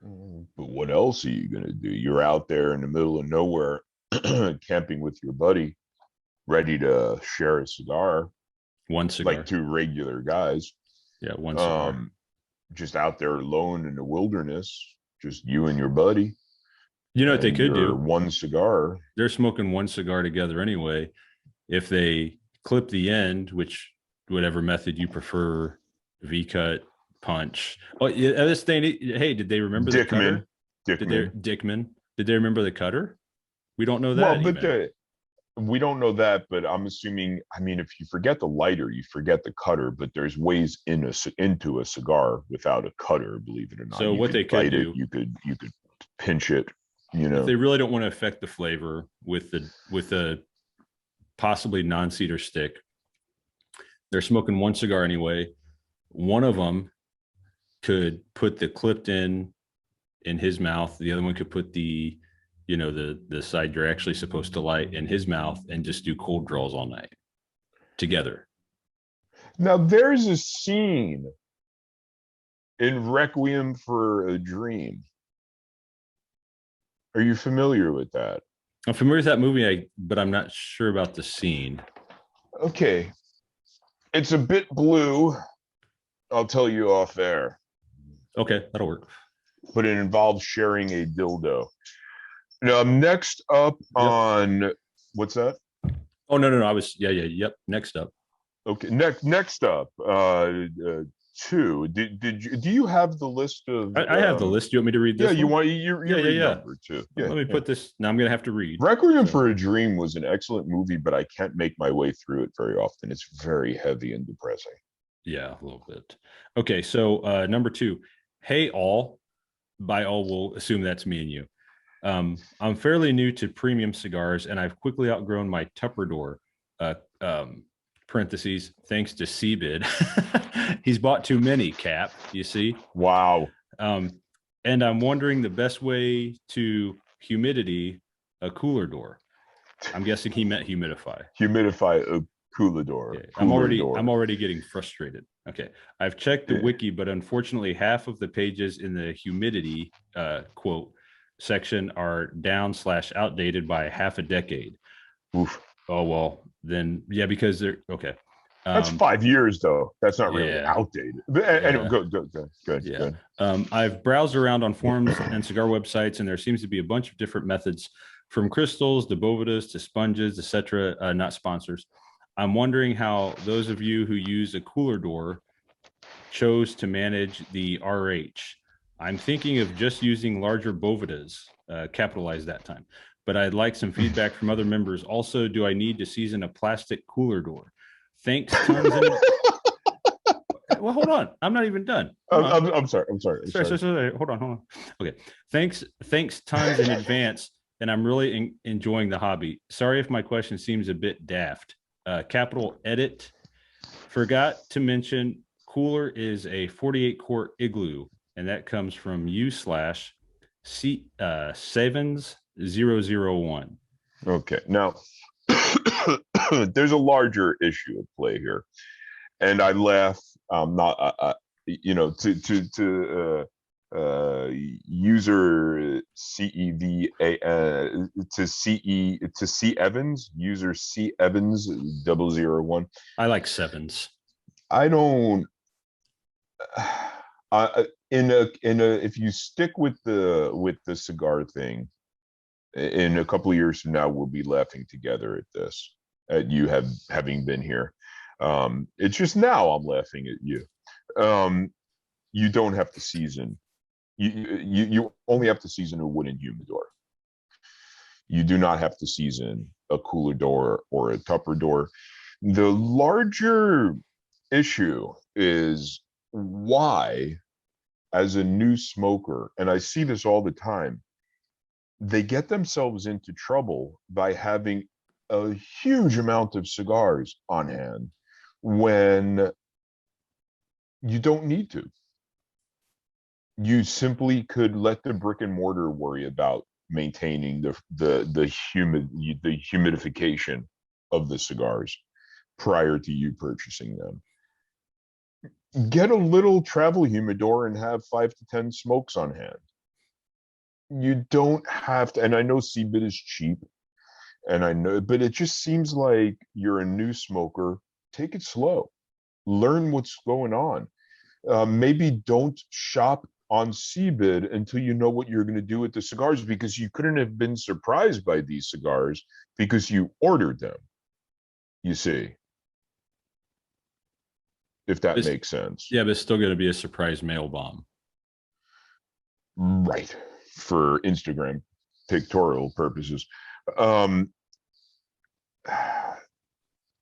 But what else are you gonna do? You're out there in the middle of nowhere, camping with your buddy, ready to share a cigar. One cigar, like two regular guys. Yeah, one cigar. Just out there alone in the wilderness, just you and your buddy. You know what they could do? One cigar. They're smoking one cigar together anyway. If they clip the end, which whatever method you prefer, V-cut, punch. Oh, yeah, this thing. Hey, did they remember the cutter? Dickman. Did they remember the cutter? We don't know that. Well, but we don't know that. But I'm assuming. I mean, if you forget the lighter, you forget the cutter. But there's ways into a cigar without a cutter. Believe it or not. So what they could do, you could pinch it. You know, if they really don't want to affect the flavor with a possibly non-cedar stick, they're smoking one cigar anyway. One of them could put the clipped in his mouth. The other one could put the side you're actually supposed to light in his mouth and just do cold draws all night together. Now there's a scene in Requiem for a Dream. Are you familiar with that? I'm familiar with that movie, but I'm not sure about the scene. Okay. It's a bit blue. I'll tell you off air. Okay, that'll work. But it involves sharing a dildo. Now, next up Yep. on what's that? Oh no, I was yep. Next up. Okay, next up, two. Do you have the list of? I have the list. You want me to read Yeah, this you one? want you read number two. Yeah, Let me put this. Now I'm gonna have to read. Requiem for a Dream was an excellent movie, but I can't make my way through it very often. It's very heavy and depressing. Yeah, a little bit. Okay, so number two. Hey all. By all, we'll assume that's me and you. I'm fairly new to premium cigars, and I've quickly outgrown my Tupperware. Uh, parentheses, thanks to CBID. He's bought too many, Cap, you see. Wow. And I'm wondering the best way to humidity a cooler door. I'm guessing he meant humidify. Humidify a cooler door. Okay. I'm already getting frustrated. Okay. I've checked the wiki, but unfortunately half of the pages in the humidity quote section are down/outdated by half a decade. Oof. Oh, well, then, yeah, because they're okay. That's 5 years, though. That's not really yeah. outdated. But anyway, good. Yeah. I've browsed around on forums and cigar websites, and there seems to be a bunch of different methods, from crystals to bovedas to sponges, etc. Not sponsors. I'm wondering how those of you who use a cooler door chose to manage the RH. I'm thinking of just using larger bovedas, capitalize that time. But I'd like some feedback from other members. Also, do I need to season a plastic cooler door? Thanks tons. Well, hold on. I'm not even done. I'm sorry. Sorry. Hold on. Okay. Thanks tons in advance. And I'm really enjoying the hobby. Sorry if my question seems a bit daft. Capital edit. Forgot to mention cooler is a 48 quart igloo, and that comes from u/Sevens001. Okay. Now, there's a larger issue at play here, and I laugh. Not user CEVA to C Evans, user C Evans 001. I like sevens. I don't. If you stick with the cigar thing, in a couple of years from now, we'll be laughing together at this. At you having been here. It's just now I'm laughing at you. You don't have to season. You only have to season a wooden humidor. You do not have to season a cooler door or a Tupper door. The larger issue is why, as a new smoker, and I see this all the time, they get themselves into trouble by having a huge amount of cigars on hand when you don't need to. You simply could let the brick and mortar worry about maintaining the humidification of the cigars prior to you purchasing them. Get a little travel humidor and have 5 to 10 smokes on hand. You don't have to, and I know CBIT is cheap, and I know, but it just seems like you're a new smoker. Take it slow. Learn what's going on. Maybe don't shop on CBID until you know what you're going to do with the cigars, because you couldn't have been surprised by these cigars because you ordered them. You see, if that makes sense. Yeah, but it's still going to be a surprise mail bomb. Right. For Instagram pictorial purposes.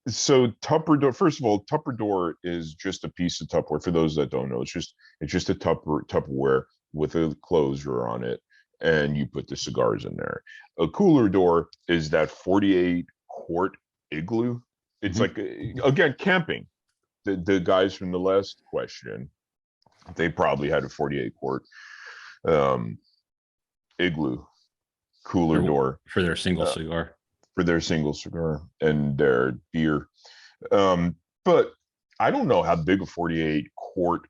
So Tupperware, first of all, Tupperware is just a piece of Tupperware. For those that don't know, it's just a Tupperware with a closure on it, and you put the cigars in there. A cooler door is that 48 quart igloo. It's like, again, camping. The guys from the last question, they probably had a 48 quart igloo cooler door for their single cigar. For their single cigar and their beer. But I don't know how big a 48 quart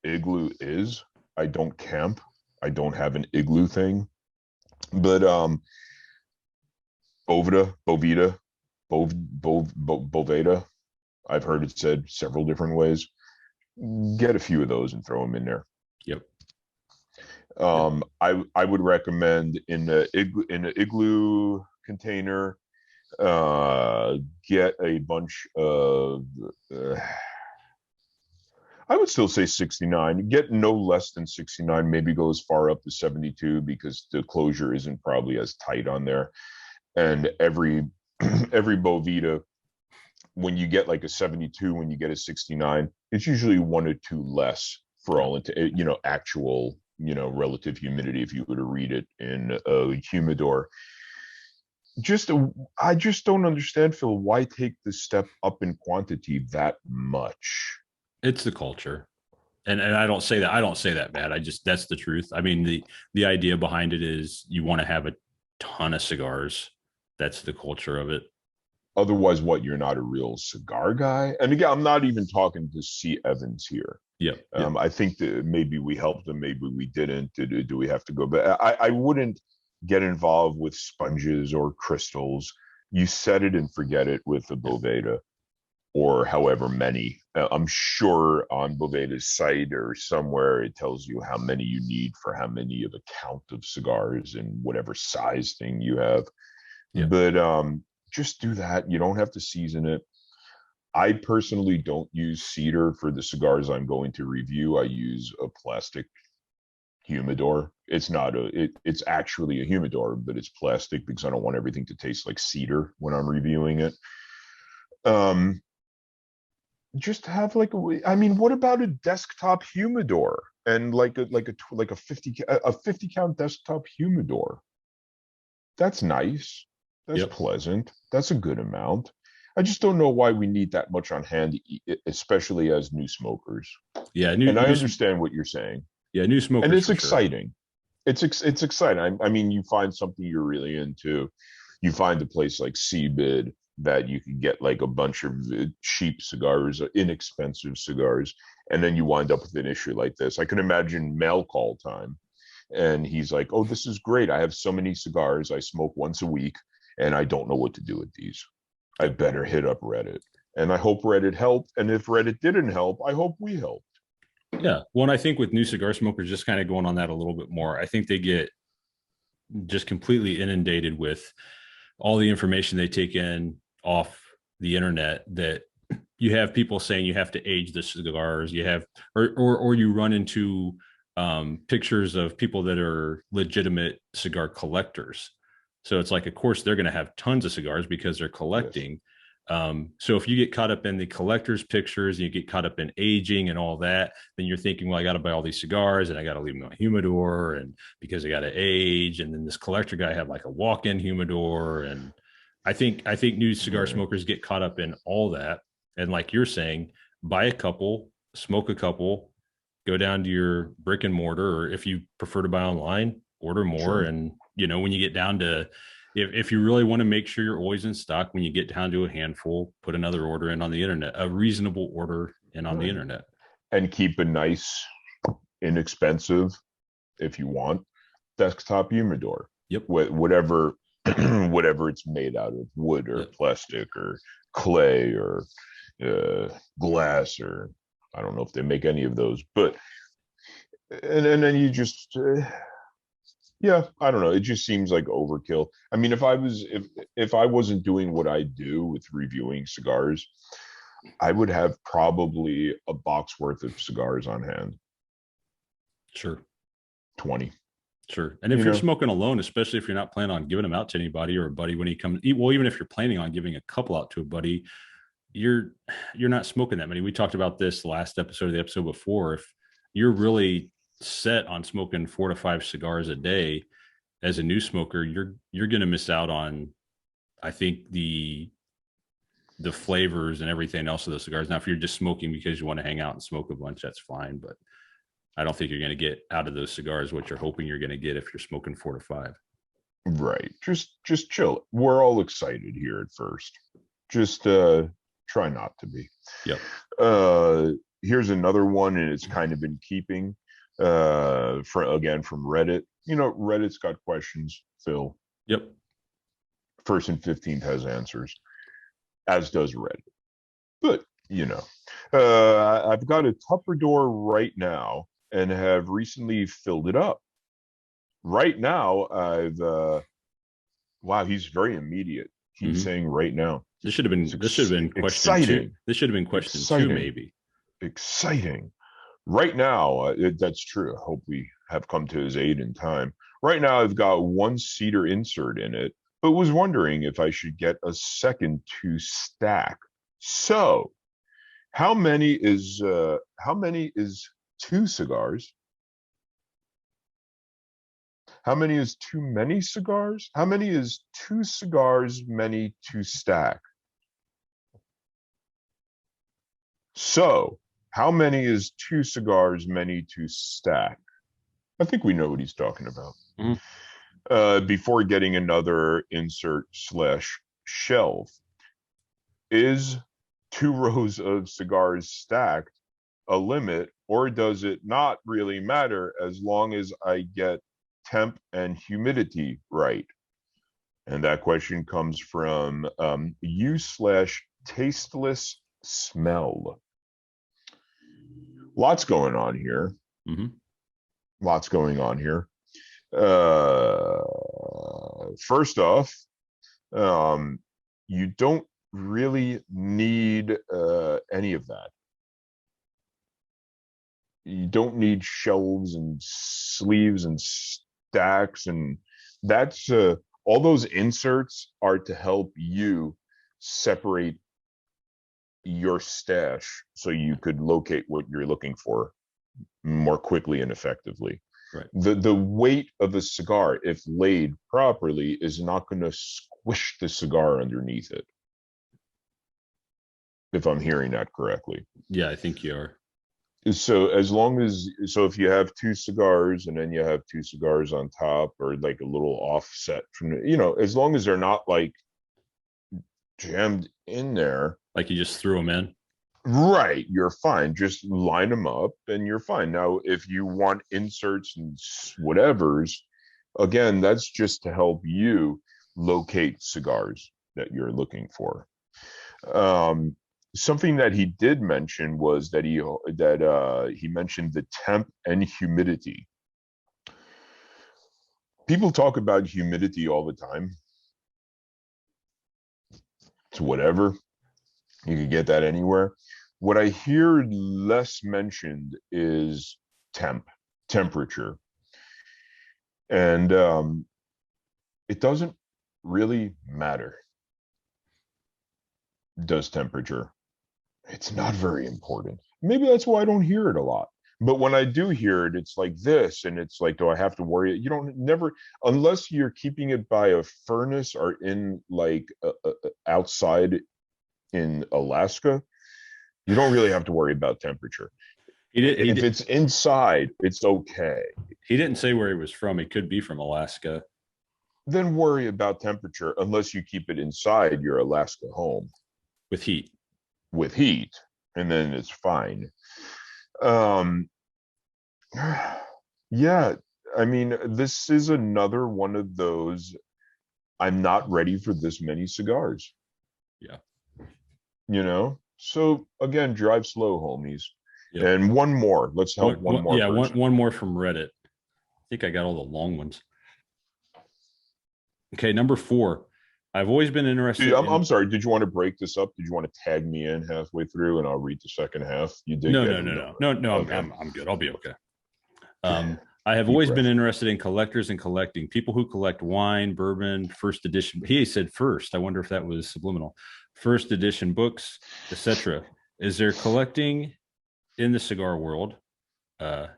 igloo is. I don't camp. I don't have an igloo thing. But Bovita, Boveda. I've heard it said several different ways. Get a few of those and throw them in there. Yep. I would recommend in the igloo container, get a bunch of. I would still say 69. Get no less than 69. Maybe go as far up to 72 because the closure isn't probably as tight on there. And every Bovita, when you get like a 72, when you get a 69, it's usually 1 or 2 less for all into actual relative humidity if you were to read it in a humidor. I just don't understand, Phil, why take the step up in quantity that much? It's the culture. And I don't say that bad. That's the truth. I mean, the idea behind it is you want to have a ton of cigars. That's the culture of it. Otherwise, what, you're not a real cigar guy? And again, I'm not even talking to C. Evans here. Yeah. I think that maybe we helped him, maybe we didn't. Do we have to go? But I wouldn't get involved with sponges or crystals. You set it and forget it with the Boveda or however many. I'm sure on Boveda's site or somewhere it tells you how many you need for how many of a count of cigars and whatever size thing you have. Yeah. But just do that. You don't have to season it. I personally don't use cedar for the cigars I'm going to review. I use a plastic humidor. It's actually a humidor, but it's plastic because I don't want everything to taste like cedar when I'm reviewing it. Just have what about a desktop humidor and like a 50 count desktop humidor? That's nice. That's pleasant. That's a good amount. I just don't know why we need that much on hand, especially as new smokers. Yeah, I understand what you're saying. Yeah, new smokers, and it's exciting. Sure. It's exciting. I mean, you find something you're really into. You find a place like Seabid that you can get like a bunch of cheap cigars, inexpensive cigars, and then you wind up with an issue like this. I can imagine mail call time, and he's like, "Oh, this is great. I have so many cigars. I smoke once a week, and I don't know what to do with these. I better hit up Reddit." And I hope Reddit helped. And if Reddit didn't help, I hope we helped. Yeah. Well, and I think with new cigar smokers, just kind of going on that a little bit more, I think they get just completely inundated with all the information they take in off the internet, that you have people saying you have to age the cigars, you have, or you run into pictures of people that are legitimate cigar collectors. So it's like, of course, they're going to have tons of cigars because they're collecting. Yes. So if you get caught up in the collector's pictures and you get caught up in aging and all that, then you're thinking, well, I got to buy all these cigars and I got to leave them in my humidor, and because I got to age. And then this collector guy had like a walk-in humidor. And I think new cigar smokers get caught up in all that. And like you're saying, buy a couple, smoke a couple, go down to your brick and mortar, or if you prefer to buy online, order more. Sure. And when you get down to, if you really want to make sure you're always in stock, when you get down to a handful, put another order in on the internet, a reasonable order in on the internet. And keep a nice, inexpensive, if you want, desktop humidor. Yep. Whatever it's made out of, wood or plastic or clay or glass, or I don't know if they make any of those, but and then you just I don't know. It just seems like overkill. I mean, if I wasn't doing what I do with reviewing cigars, I would have probably a box worth of cigars on hand. Sure. 20. Sure. And if you're smoking alone, especially if you're not planning on giving them out to anybody, or a buddy when he comes, well, even if you're planning on giving a couple out to a buddy, you're not smoking that many. We talked about this last episode of the episode before. If you're really set on smoking 4 to 5 cigars a day as a new smoker, you're going to miss out on, I think, the flavors and everything else of those cigars. Now, if you're just smoking because you want to hang out and smoke a bunch, that's fine. But I don't think you're going to get out of those cigars what you're hoping you're going to get if you're smoking 4 to 5. Right. Just chill. We're all excited here at first. Just Try not to be. Yep. Here's another one, and it's kind of in keeping. From Reddit. Reddit's got questions, Phil. Yep. First and 15th has answers, as does Reddit. But I've got a Tupperware right now and have recently filled it up. Right now, wow, he's very immediate. He's saying right now. This should have been question exciting. 2. This should have been question 2, maybe. Exciting. Right now, that's true. I hope we have come to his aid in time. Right now, I've got 1 cedar insert in it, but was wondering if I should get a second to stack. So, how many is 2 cigars? How many is too many cigars? How many is 2 cigars many to stack? So, how many is 2 cigars many to stack? I think we know what he's talking about. Before getting another insert / shelf, is 2 rows of cigars stacked a limit, or does it not really matter as long as I get temp and humidity right? And that question comes from you / tasteless smell. Lots going on here. Lots going on here. First off, you don't really need any of that. You don't need shelves and sleeves and stacks, and that's all those inserts are to help you separate your stash so you could locate what you're looking for more quickly and effectively. Right. The weight of a cigar, if laid properly, is not going to squish the cigar underneath it. If I'm hearing that correctly. Yeah, I think you are. So if you have 2 cigars and then you have 2 cigars on top, or like a little offset from, as long as they're not like jammed in there, like you just threw them in, right, you're fine. Just line them up and you're fine. Now, if you want inserts and whatevers, again, that's just to help you locate cigars that you're looking for. Something that he did mention was that he mentioned the temp and humidity. People talk about humidity all the time. It's whatever. You can get that anywhere. What I hear less mentioned is temperature. And it doesn't really matter. Does temperature? It's not very important. Maybe that's why I don't hear it a lot. But when I do hear it, it's like this, and it's like, do I have to worry? You don't never, unless you're keeping it by a furnace or in like outside in Alaska, you don't really have to worry about temperature. If it's inside, it's okay. He didn't say where he was from. He could be from Alaska. Then worry about temperature unless you keep it inside your Alaska home. With heat. With heat, and then it's fine. Yeah, I mean, this is another one of those, I'm not ready for this many cigars. Yeah. So again, drive slow, homies. Yep. And one more. Let's help one more. Yeah, one more from Reddit. I think I got all the long ones. Okay, number 4. I've always been interested. Dude, I'm sorry. Did you want to break this up? Did you want to tag me in halfway through, and I'll read the second half? You did. No. Okay. I'm good. I'll be okay. I have always been interested in collectors and collecting. People who collect wine, bourbon, first edition. He said first. I wonder if that was subliminal. First edition books, etc. Is there collecting in the cigar world?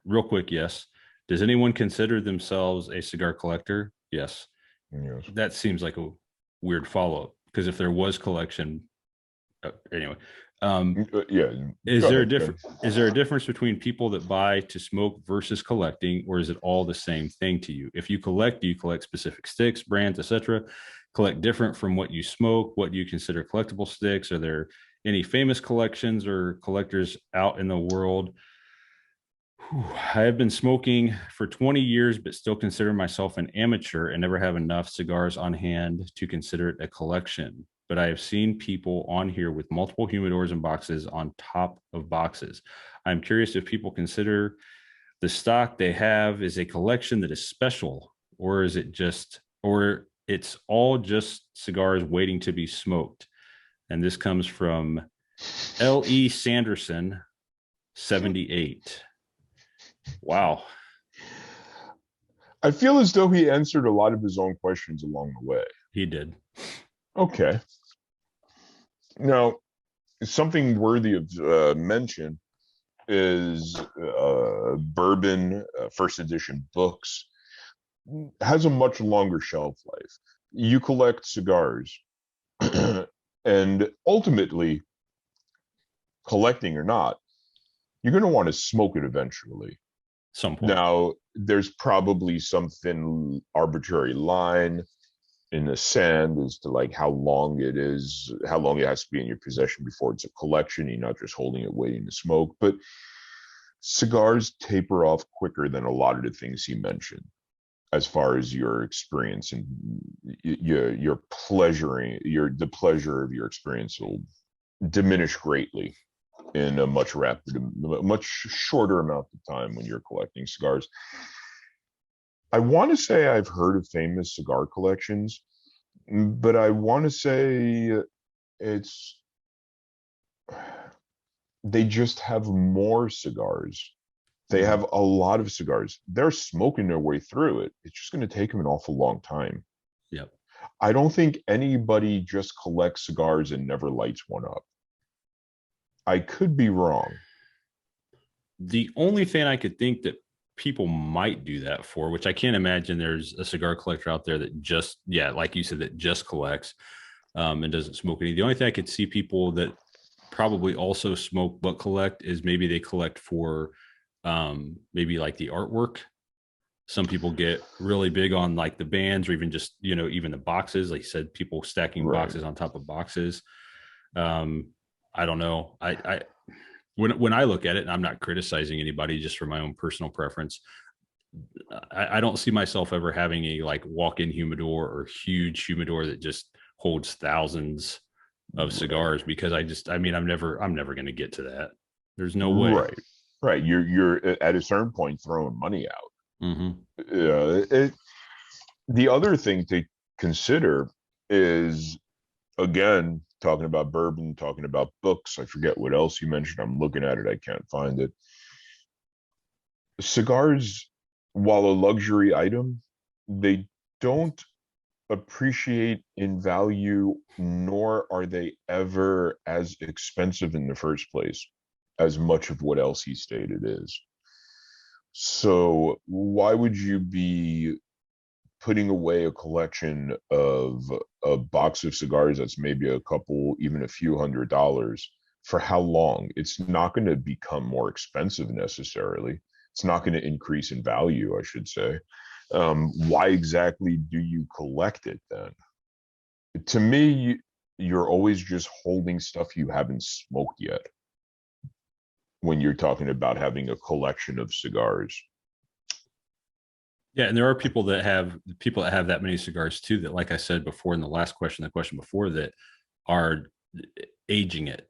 Real quick, yes. Does anyone consider themselves a cigar collector? Yes. That seems like a weird follow-up, because if there was collection, anyway, is there a difference between people that buy to smoke versus collecting, or is it all the same thing to you? If you collect, do you collect specific sticks, brands, etc.? Collect different from what you smoke? What do you consider collectible sticks? Are there Any famous collections or collectors out in the world? Whew, I have been smoking for 20 years, but still consider myself an amateur and never have enough cigars on hand to consider it a collection. But I have seen people on here with multiple humidors and boxes on top of boxes. I'm curious if people consider the stock they have is a collection that is special, or is it just, or it's all just cigars waiting to be smoked. And this comes from L.E. Sanderson, 78. Wow. I feel as though he answered a lot of his own questions along the way. He did. Okay. Now, something worthy of mention is bourbon first edition books has a much longer shelf life. You collect cigars, and ultimately, collecting or not, you're going to want to smoke it eventually. Some point. Now, there's probably some thin arbitrary line in the sand as to like how long it is, how long it has to be in your possession before it's a collection. You're not just holding it waiting to smoke. But cigars taper off quicker than a lot of the things he mentioned, as far as your experience and your pleasuring, the pleasure of your experience will diminish greatly in a much shorter amount of time when you're collecting cigars. I want to say I've heard of famous cigar collections, but I want to say they just have more cigars. They have a lot of cigars. They're smoking their way through it. It's just going to take them an awful long time. Yep. I don't think anybody just collects cigars and never lights one up. I could be wrong. The only thing I could think that people might do that for, which I can't imagine there's a cigar collector out there that just, yeah, like you said, that just collects and doesn't smoke any. The only thing I could see people that probably also smoke but collect is maybe they collect for maybe like the artwork. Some people get really big on like the bands or even just, even the boxes. Like you said, people stacking boxes on top of boxes. I don't know. When I look at it, and I'm not criticizing anybody, just for my own personal preference, I don't see myself ever having a like walk-in humidor or huge humidor that just holds thousands of cigars, because I'm never going to get to that. There's no way. Right. You're at a certain point throwing money out. Mm-hmm. The other thing to consider is, again, talking about bourbon, talking about books. I forget what else you mentioned. I'm looking at it. I can't find it. Cigars, while a luxury item, they don't appreciate in value, nor are they ever as expensive in the first place as much of what else he stated is. So why would you be putting away a collection of a box of cigars that's maybe a couple, even a few $100s for how long? It's not going to become more expensive necessarily. It's not going to increase in value, I should say. Why exactly do you collect it then? To me, you're always just holding stuff you haven't smoked yet when you're talking about having a collection of cigars. Yeah, and there are people that have that many cigars too, that, like I said before in the last question, the question before that, are aging it,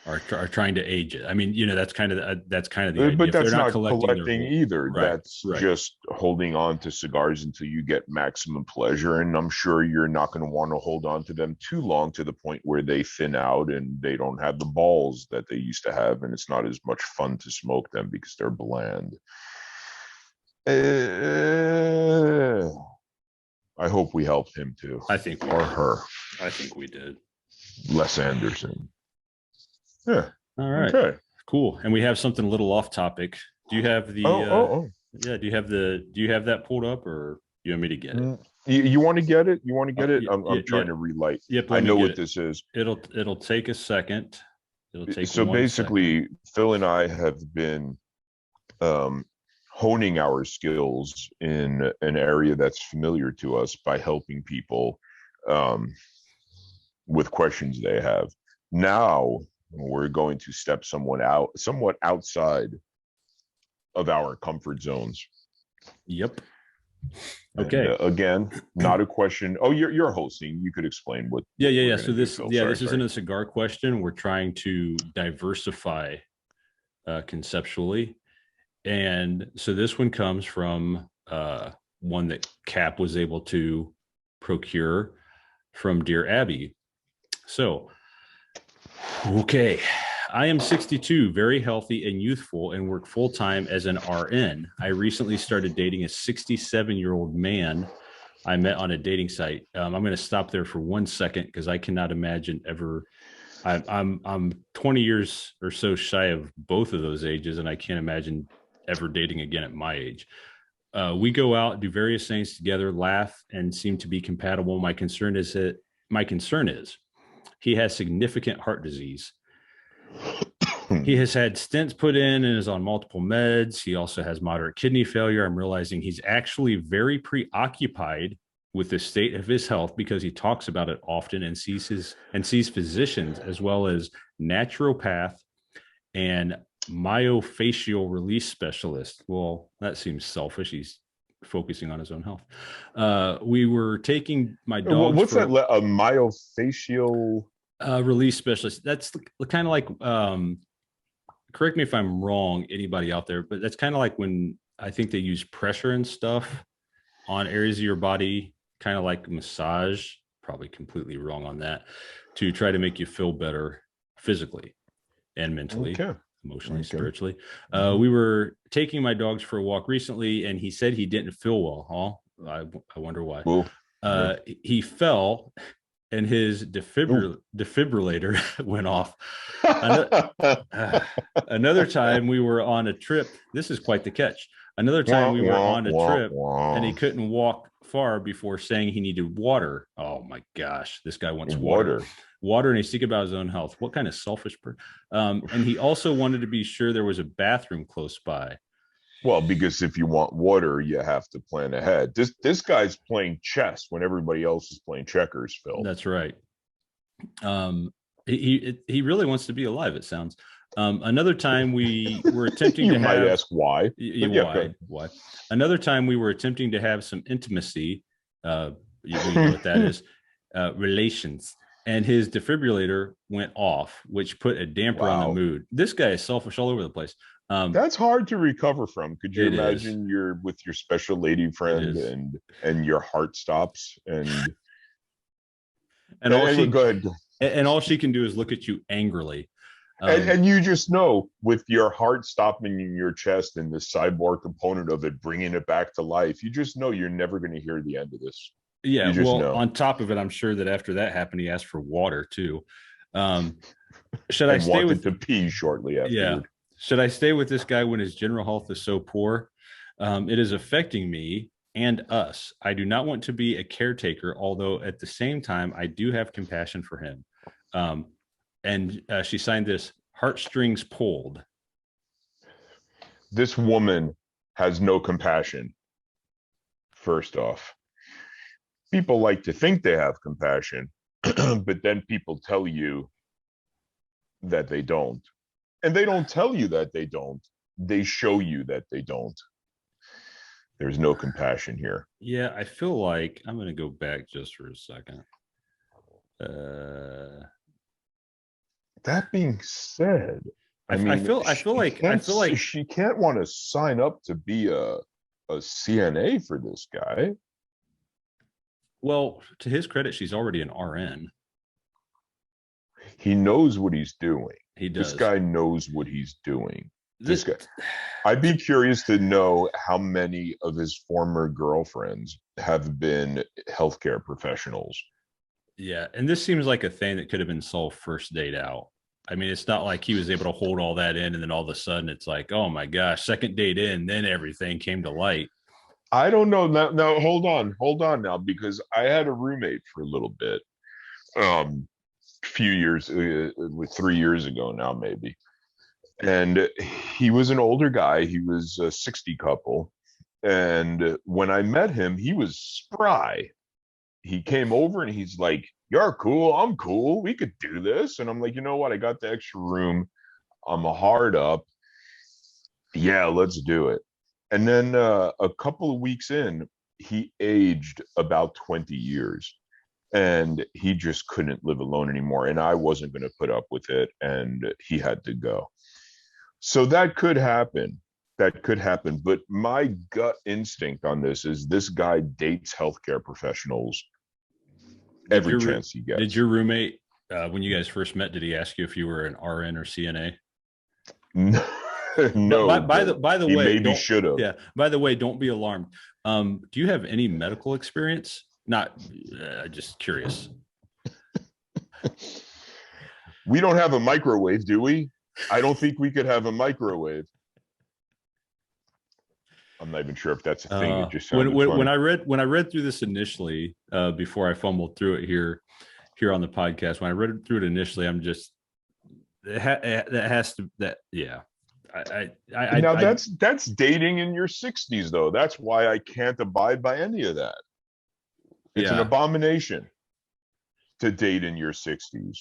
are trying to age it. I mean, that's kind of the idea. But if that's they're not collecting either. Right, that's just holding on to cigars until you get maximum pleasure. And I'm sure you're not going to want to hold on to them too long, to the point where they thin out and they don't have the balls that they used to have, and it's not as much fun to smoke them because they're bland. I hope we helped him too. I think or her. I think we did. Les Anderson. Yeah. All right. Okay. Cool. And we have something a little off topic. Do you have the? Yeah. Do you have that pulled up, or you want me to get it? You want to get it? You want to get it? I'm trying to relight. Yep. I know what this is. It'll take a second. It'll take. So basically, Phil and I have been honing our skills in an area that's familiar to us by helping people with questions they have. Now we're going to step somewhat outside of our comfort zones. Yep. And, Okay. again, not a question. Oh, you're hosting. You could explain what Yeah. we're So gonna do, this, Phil. this isn't Sorry. a cigar question. We're trying to diversify conceptually, and so this one comes from one that Cap was able to procure from Dear Abby. So, okay. I am 62, very healthy and youthful, and work full time as an RN. I recently started dating a 67-year-old man I met on a dating site. I'm going to stop there for 1 second because I cannot imagine ever. I'm 20 years or so shy of both of those ages, and I can't imagine ever dating again at my age. We go out, do various things together, laugh, and seem to be compatible. My concern is he has significant heart disease. He has had stents put in and is on multiple meds. He also has moderate kidney failure. I'm realizing he's actually very preoccupied with the state of his health because he talks about it often and sees physicians as well as naturopath and myofascial release specialist. Well, that seems selfish. He's focusing on his own health. We were taking my dogs What's for that? A myofascial release specialist. That's kind of like correct me if I'm wrong, anybody out there, but that's kind of like when I think they use pressure and stuff on areas of your body, kind of like massage, probably completely wrong on that, to try to make you feel better physically and mentally, emotionally, spiritually. We were taking my dogs for a walk recently, and he said he didn't feel well. I wonder why. He fell and his defibrillator went off. Another time we were on a trip. This is quite the catch. Another time we were on a trip and he couldn't walk far before saying he needed water. Oh my gosh, this guy wants water, and he's thinking about his own health. What kind of selfish person? And he also wanted to be sure there was a bathroom close by. Well, because if you want water, you have to plan ahead. This guy's playing chess when everybody else is playing checkers, Phil. That's right. He really wants to be alive, it sounds. Another time we were attempting you to might have ask why. Why? Another time we were attempting to have some intimacy. You know what that is? Relations. And his defibrillator went off, which put a damper on the mood. This guy is selfish all over the place. That's hard to recover from. Could you imagine you're with your special lady friend and your heart stops and all go ahead. And all she can do is look at you angrily. And you just know, with your heart stopping in your chest and the cyborg component of it bringing it back to life, you just know you're never going to hear the end of this. Yeah, well, on top of it, I'm sure that after that happened, he asked for water too. Should I stay with to pee shortly afterward? Yeah. Should I stay with this guy when his general health is so poor? It is affecting me and us. I do not want to be a caretaker, although at the same time, I do have compassion for him. And she signed this, heartstrings pulled. This woman has no compassion. First off, people like to think they have compassion, but then people tell you that they don't. And they don't tell you that they don't. They show you that they don't. There's no compassion here. Yeah, I feel like I'm going to go back just for a second. That being said, I feel like she can't want to sign up to be a CNA for this guy. Well, to his credit, she's already an RN. He knows what he's doing. He does. This guy knows what he's doing. This guy. I'd be curious to know how many of his former girlfriends have been healthcare professionals. Yeah, and this seems like a thing that could have been solved first date out. I mean, it's not like he was able to hold all that in, and then all of a sudden it's like, oh my gosh, second date in, then everything came to light. I don't know. Now hold on now, because I had a roommate for a little bit. Few years, 3 years ago now, maybe. And he was an older guy. He was a 60 couple. And when I met him, he was spry. he came over and he's like, "You're cool. I'm cool. We could do this." And I'm like, "You know what? I got the extra room. I'm hard up. Yeah, let's do it." And then a couple of weeks in, he aged about 20 years and he just couldn't live alone anymore. And I wasn't going to put up with it. And he had to go. So that could happen. That could happen. But my gut instinct on this guy dates healthcare professionals every chance he gets. Did your roommate, when you guys first met, did he ask you if you were an RN or CNA? No. By the way, maybe should have. Yeah. By the way, don't be alarmed. Do you have any medical experience? Not just curious. We don't have a microwave, do we? I don't think we could have a microwave. I'm not even sure if that's a thing. It just sounded funny. When I read through this initially, before I fumbled through it here on the podcast, when I read through it initially, I'm just that's dating in your 60s though. That's why I can't abide by any of that. It's an abomination to date in your 60s.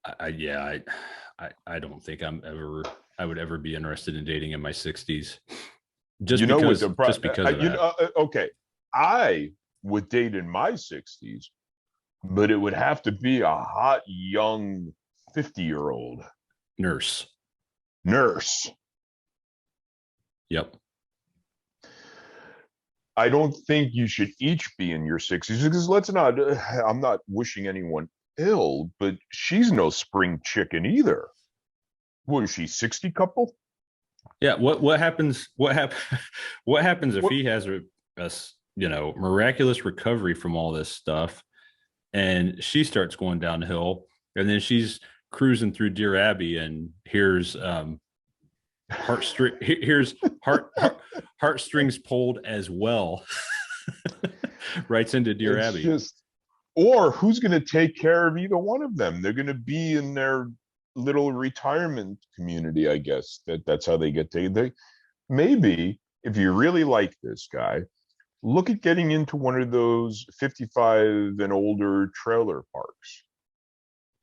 I don't think I would ever be interested in dating in my 60s. Because of that. Okay, I would date in my 60s, but it would have to be a hot young 50-year-old nurse. Yep. I don't think you should each be in your 60s because I'm not wishing anyone ill, but she's no spring chicken either. What is she, 60 couple? Yeah. What happens if he has a miraculous recovery from all this stuff and she starts going downhill and then she's cruising through Deer Abbey and here's heartstrings pulled as well. Writes into Deer Abbey. Or who's going to take care of either one of them? They're going to be in their little retirement community, I guess. That's how they get taken. Maybe if you really like this guy, look at getting into one of those 55 and older trailer parks.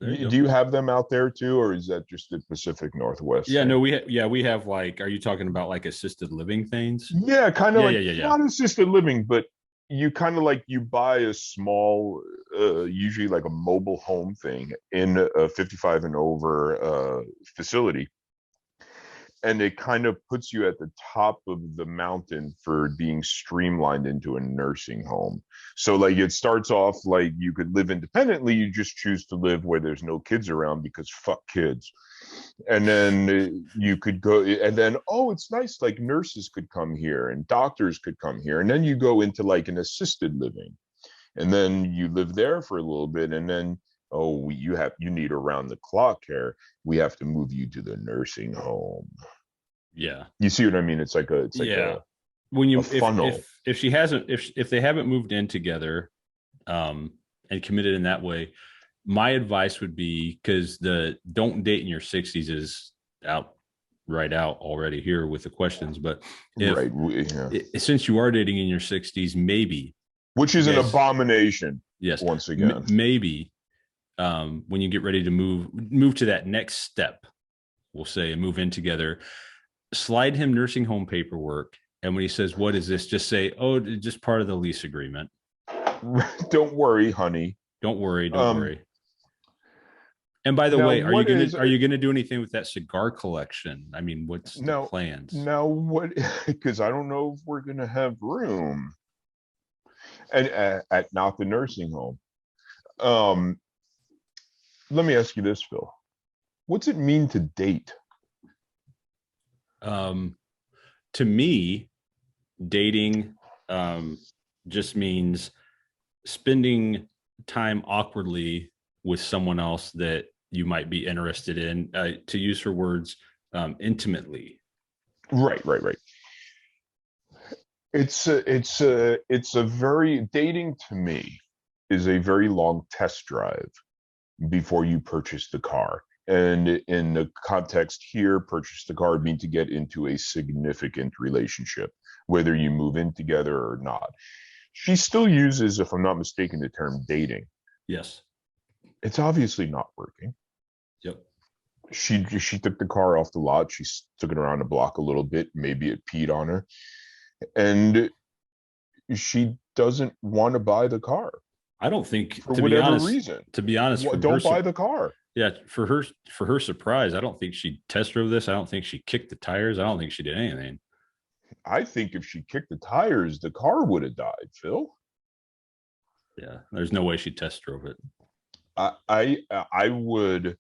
Do you have them out there too, or is that just the Pacific Northwest? Yeah, no, we have like. Are you talking about like assisted living things? Yeah, kind of not assisted living, but you kind of like you buy a small, usually like a mobile home thing in a 55 and over facility. And it kind of puts you at the top of the mountain for being streamlined into a nursing home. So like it starts off like you could live independently. You just choose to live where there's no kids around because fuck kids. And then you could go and then, oh, it's nice. Like nurses could come here and doctors could come here. And then you go into like an assisted living and then you live there for a little bit. And then, oh, you need around the clock care. We have to move you to the nursing home. Yeah. You see what I mean? It's like a funnel. If they haven't moved in together, and committed in that way, my advice would be, because the don't date in your 60s is out already here with the questions. But since you are dating in your 60s, maybe, which is an abomination. Yes. Once again, maybe. When you get ready to move to that next step, we'll say, and move in together, slide him nursing home paperwork. And when he says, "What is this?" just say, "Oh, just part of the lease agreement." Don't worry, honey. Don't worry. And by the way, are you gonna do anything with that cigar collection? I mean, what's the plans? Now what? Because I don't know if we're gonna have room. And at not the nursing home. Let me ask you this, Phil. What's it mean to date? To me, dating just means spending time awkwardly with someone else that you might be interested in, to use her words, intimately. Right. It's a very, dating to me is a very long test drive before you purchase the car. And in the context here, purchase the car means to get into a significant relationship, whether you move in together or not. She still uses, if I'm not mistaken, the term dating. Yes. It's obviously not working. Yep. She took the car off the lot. She took it around the block a little bit. Maybe it peed on her, and she doesn't want to buy the car I don't think, for whatever reason. to be honest, Don't buy the car. yeah, for her surprise, I don't think she test drove this. I don't think she kicked the tires. I don't think she did anything. I think if she kicked the tires, the car would have died, Phil. Yeah, there's no way she test drove it. I would,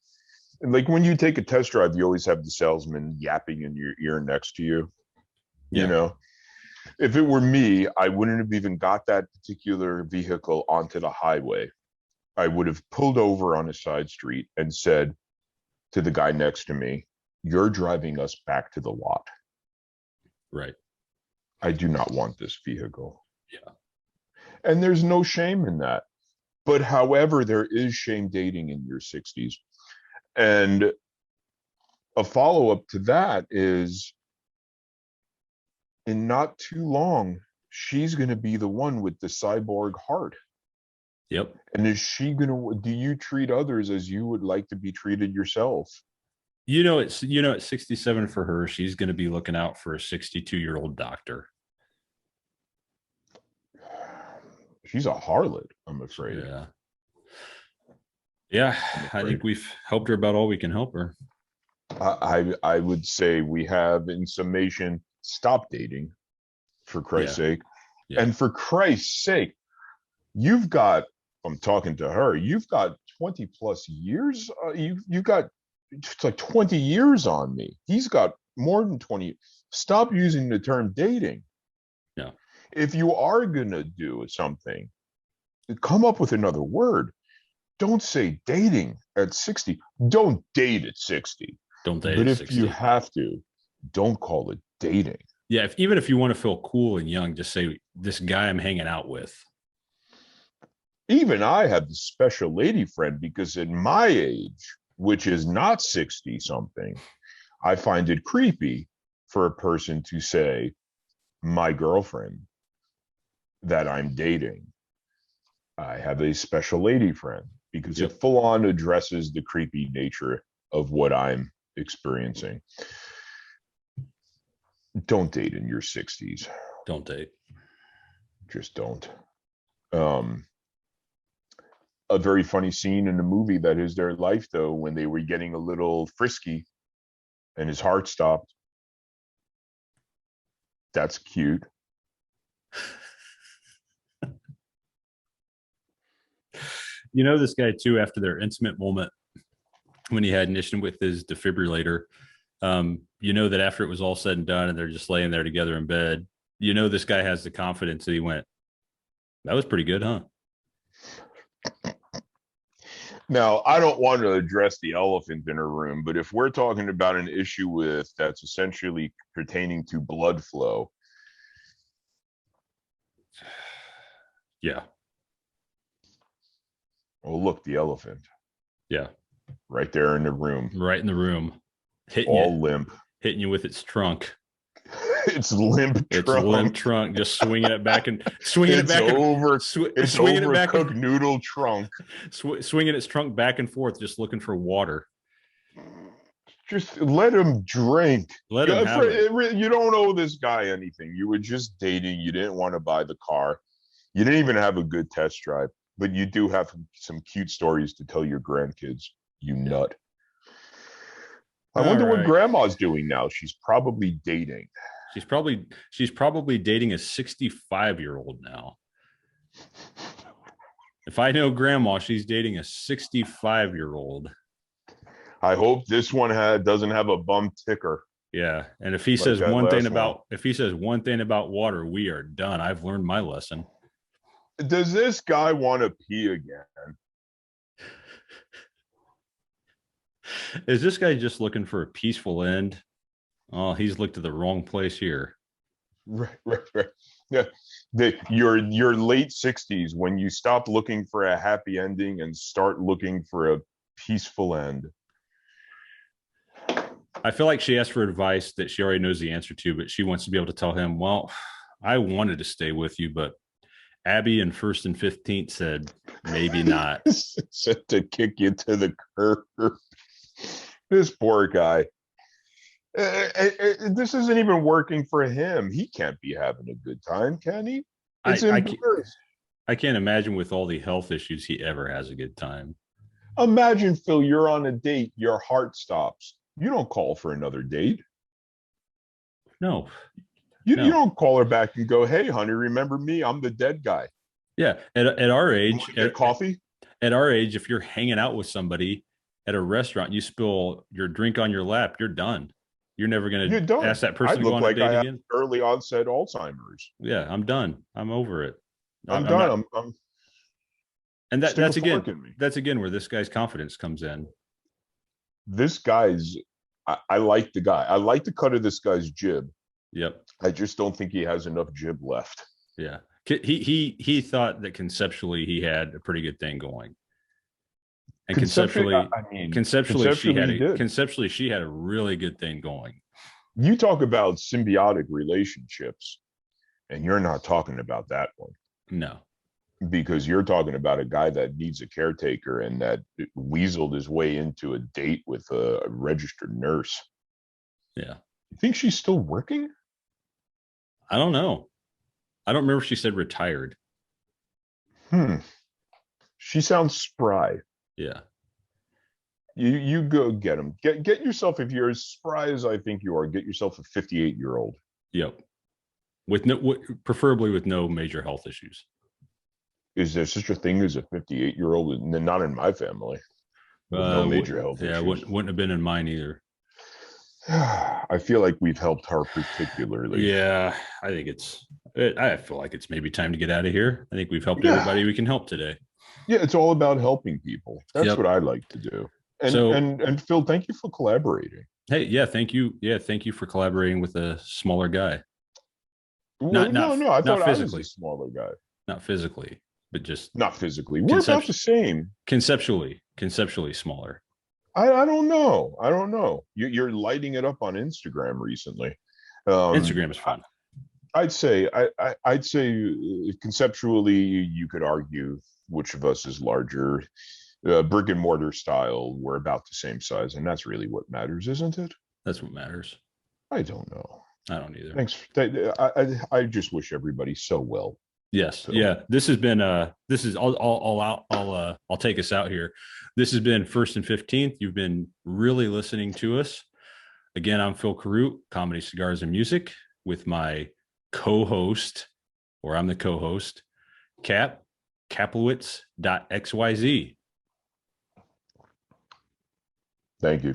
like, when you take a test drive, you always have the salesman yapping in your ear next to you. Yeah. You know, if it were me, I wouldn't have even got that particular vehicle onto the highway. I would have pulled over on a side street and said to the guy next to me, "You're driving us back to the lot. Right. I do not want this vehicle." Yeah. And there's no shame in that. But however, there is shame dating in your 60s. And a follow-up to that is, in not too long, she's going to be the one with the cyborg heart. Yep. And is she going to, do you treat others as you would like to be treated yourself? At 67 for her, she's going to be looking out for a 62-year-old doctor. She's a harlot, I'm afraid. Yeah. Yeah, I think we've helped her about all we can help her. I would say we have, in summation, stop dating, for Christ's sake. Yeah. And for Christ's sake, you've got, I'm talking to her, you've got 20 plus years. You've got, it's like 20 years on me. He's got more than 20. Stop using the term dating. Yeah. If you are going to do something, come up with another word. Don't say dating at 60. Don't date at 60. Don't date but at if 60. you have to, don't call it dating. Yeah, even if you want to feel cool and young, just say, this guy I'm hanging out with. Even I have the special lady friend, because at my age, which is not 60 something, I find it creepy for a person to say, my girlfriend that I'm dating. I have a special lady friend, because it full on addresses the creepy nature of what I'm experiencing. Don't date in your 60s. Don't date. Just don't. A very funny scene in the movie that is their life, though, when they were getting a little frisky and his heart stopped. That's cute. This guy too, after their intimate moment, when he had an issue with his defibrillator, that after it was all said and done and they're just laying there together in bed, this guy has the confidence that he went, that was pretty good, huh? Now, I don't want to address the elephant in a room, but if we're talking about an issue that's essentially pertaining to blood flow. Yeah. Oh, look, the elephant. Yeah. Right there in the room. Right in the room. Limp. Hitting you with its trunk. It's limp trunk. It's limp trunk, just swinging it back and swinging it back. It's swinging over it back cooked noodle trunk. Swinging its trunk back and forth, just looking for water. Just let him drink. Let him have it. You don't owe this guy anything. You were just dating. You didn't want to buy the car. You didn't even have a good test drive, but you do have some cute stories to tell your grandkids. You nut. I wonder what grandma's doing now. She's probably dating. She's probably dating a 65-year-old now. If I know grandma, she's dating a 65-year-old. I hope this one doesn't have a bum ticker. Yeah, and if he says one thing about water, we are done. I've learned my lesson. Does this guy want to pee again? Is this guy just looking for a peaceful end? Oh, he's looked at the wrong place here. Right. Yeah, your late 60s, when you stop looking for a happy ending and start looking for a peaceful end. I feel like she asked for advice that she already knows the answer to, but she wants to be able to tell him, well, I wanted to stay with you, but Abby and First and 15th said maybe not. Set to kick you to the curb. This poor guy. This isn't even working for him. He can't be having a good time, can he? It's I embarrassing. I can't imagine with all the health issues he ever has a good time. Imagine, Phil, you're on a date, your heart stops. You don't call for another date. No, You no. don't call her back and go, "Hey, honey, remember me? I'm the dead guy. Yeah. At our age, Get coffee." at our age, if you're hanging out with somebody at a restaurant, you spill your drink on your lap, you're done. You're never You're going to done. ask that I person to go look on a like I date have again. early onset Alzheimer's. Yeah, I'm done. I'm over it. I'm I'm not. done. I'm And stick a fork in me. that's again where this guy's confidence comes in. This guy's. I like the guy. I like the cut of this guy's jib. Yep. I just don't think he has enough jib left. Yeah. He thought that conceptually he had a pretty good thing going. And conceptually she had a really good thing going. You talk about symbiotic relationships, and you're not talking about that one. No. Because you're talking about a guy that needs a caretaker and that weaseled his way into a date with a registered nurse. Yeah. You think she's still working? I don't know. I don't remember if she said retired. She sounds spry. Yeah. You go get him. Get yourself, if you're as spry as I think you are, get yourself a 58-year-old. Yep. Preferably with no major health issues. Is there such a thing as a 58-year-old? Not in my family. With no major health issues. Yeah, wouldn't have been in mine either. I feel like we've helped her particularly. Yeah, I feel like it's maybe time to get out of here. I think we've helped everybody we can help today. Yeah, it's all about helping people. That's what I like to do. And Phil, thank you for collaborating. Hey, yeah, thank you. Yeah, thank you for collaborating with a smaller guy. No, I thought physically. I was a smaller guy. Not physically, but just not physically. We're about the same. Conceptually smaller. I don't know. You're lighting it up on Instagram recently. Instagram is fun. I'd say conceptually you could argue which of us is larger. Brick and mortar style, we're about the same size, and that's really what matters, isn't it? That's what matters. I don't know. I don't either. Thanks. I just wish everybody so well. Yes. So. Yeah. This has been I'll take us out here. This has been First and 15th. You've been really listening to us. Again, I'm Phil Carute, Comedy, Cigars, and Music, with my co-host, or I'm the co-host, Kaplowitz.xyz. Thank you.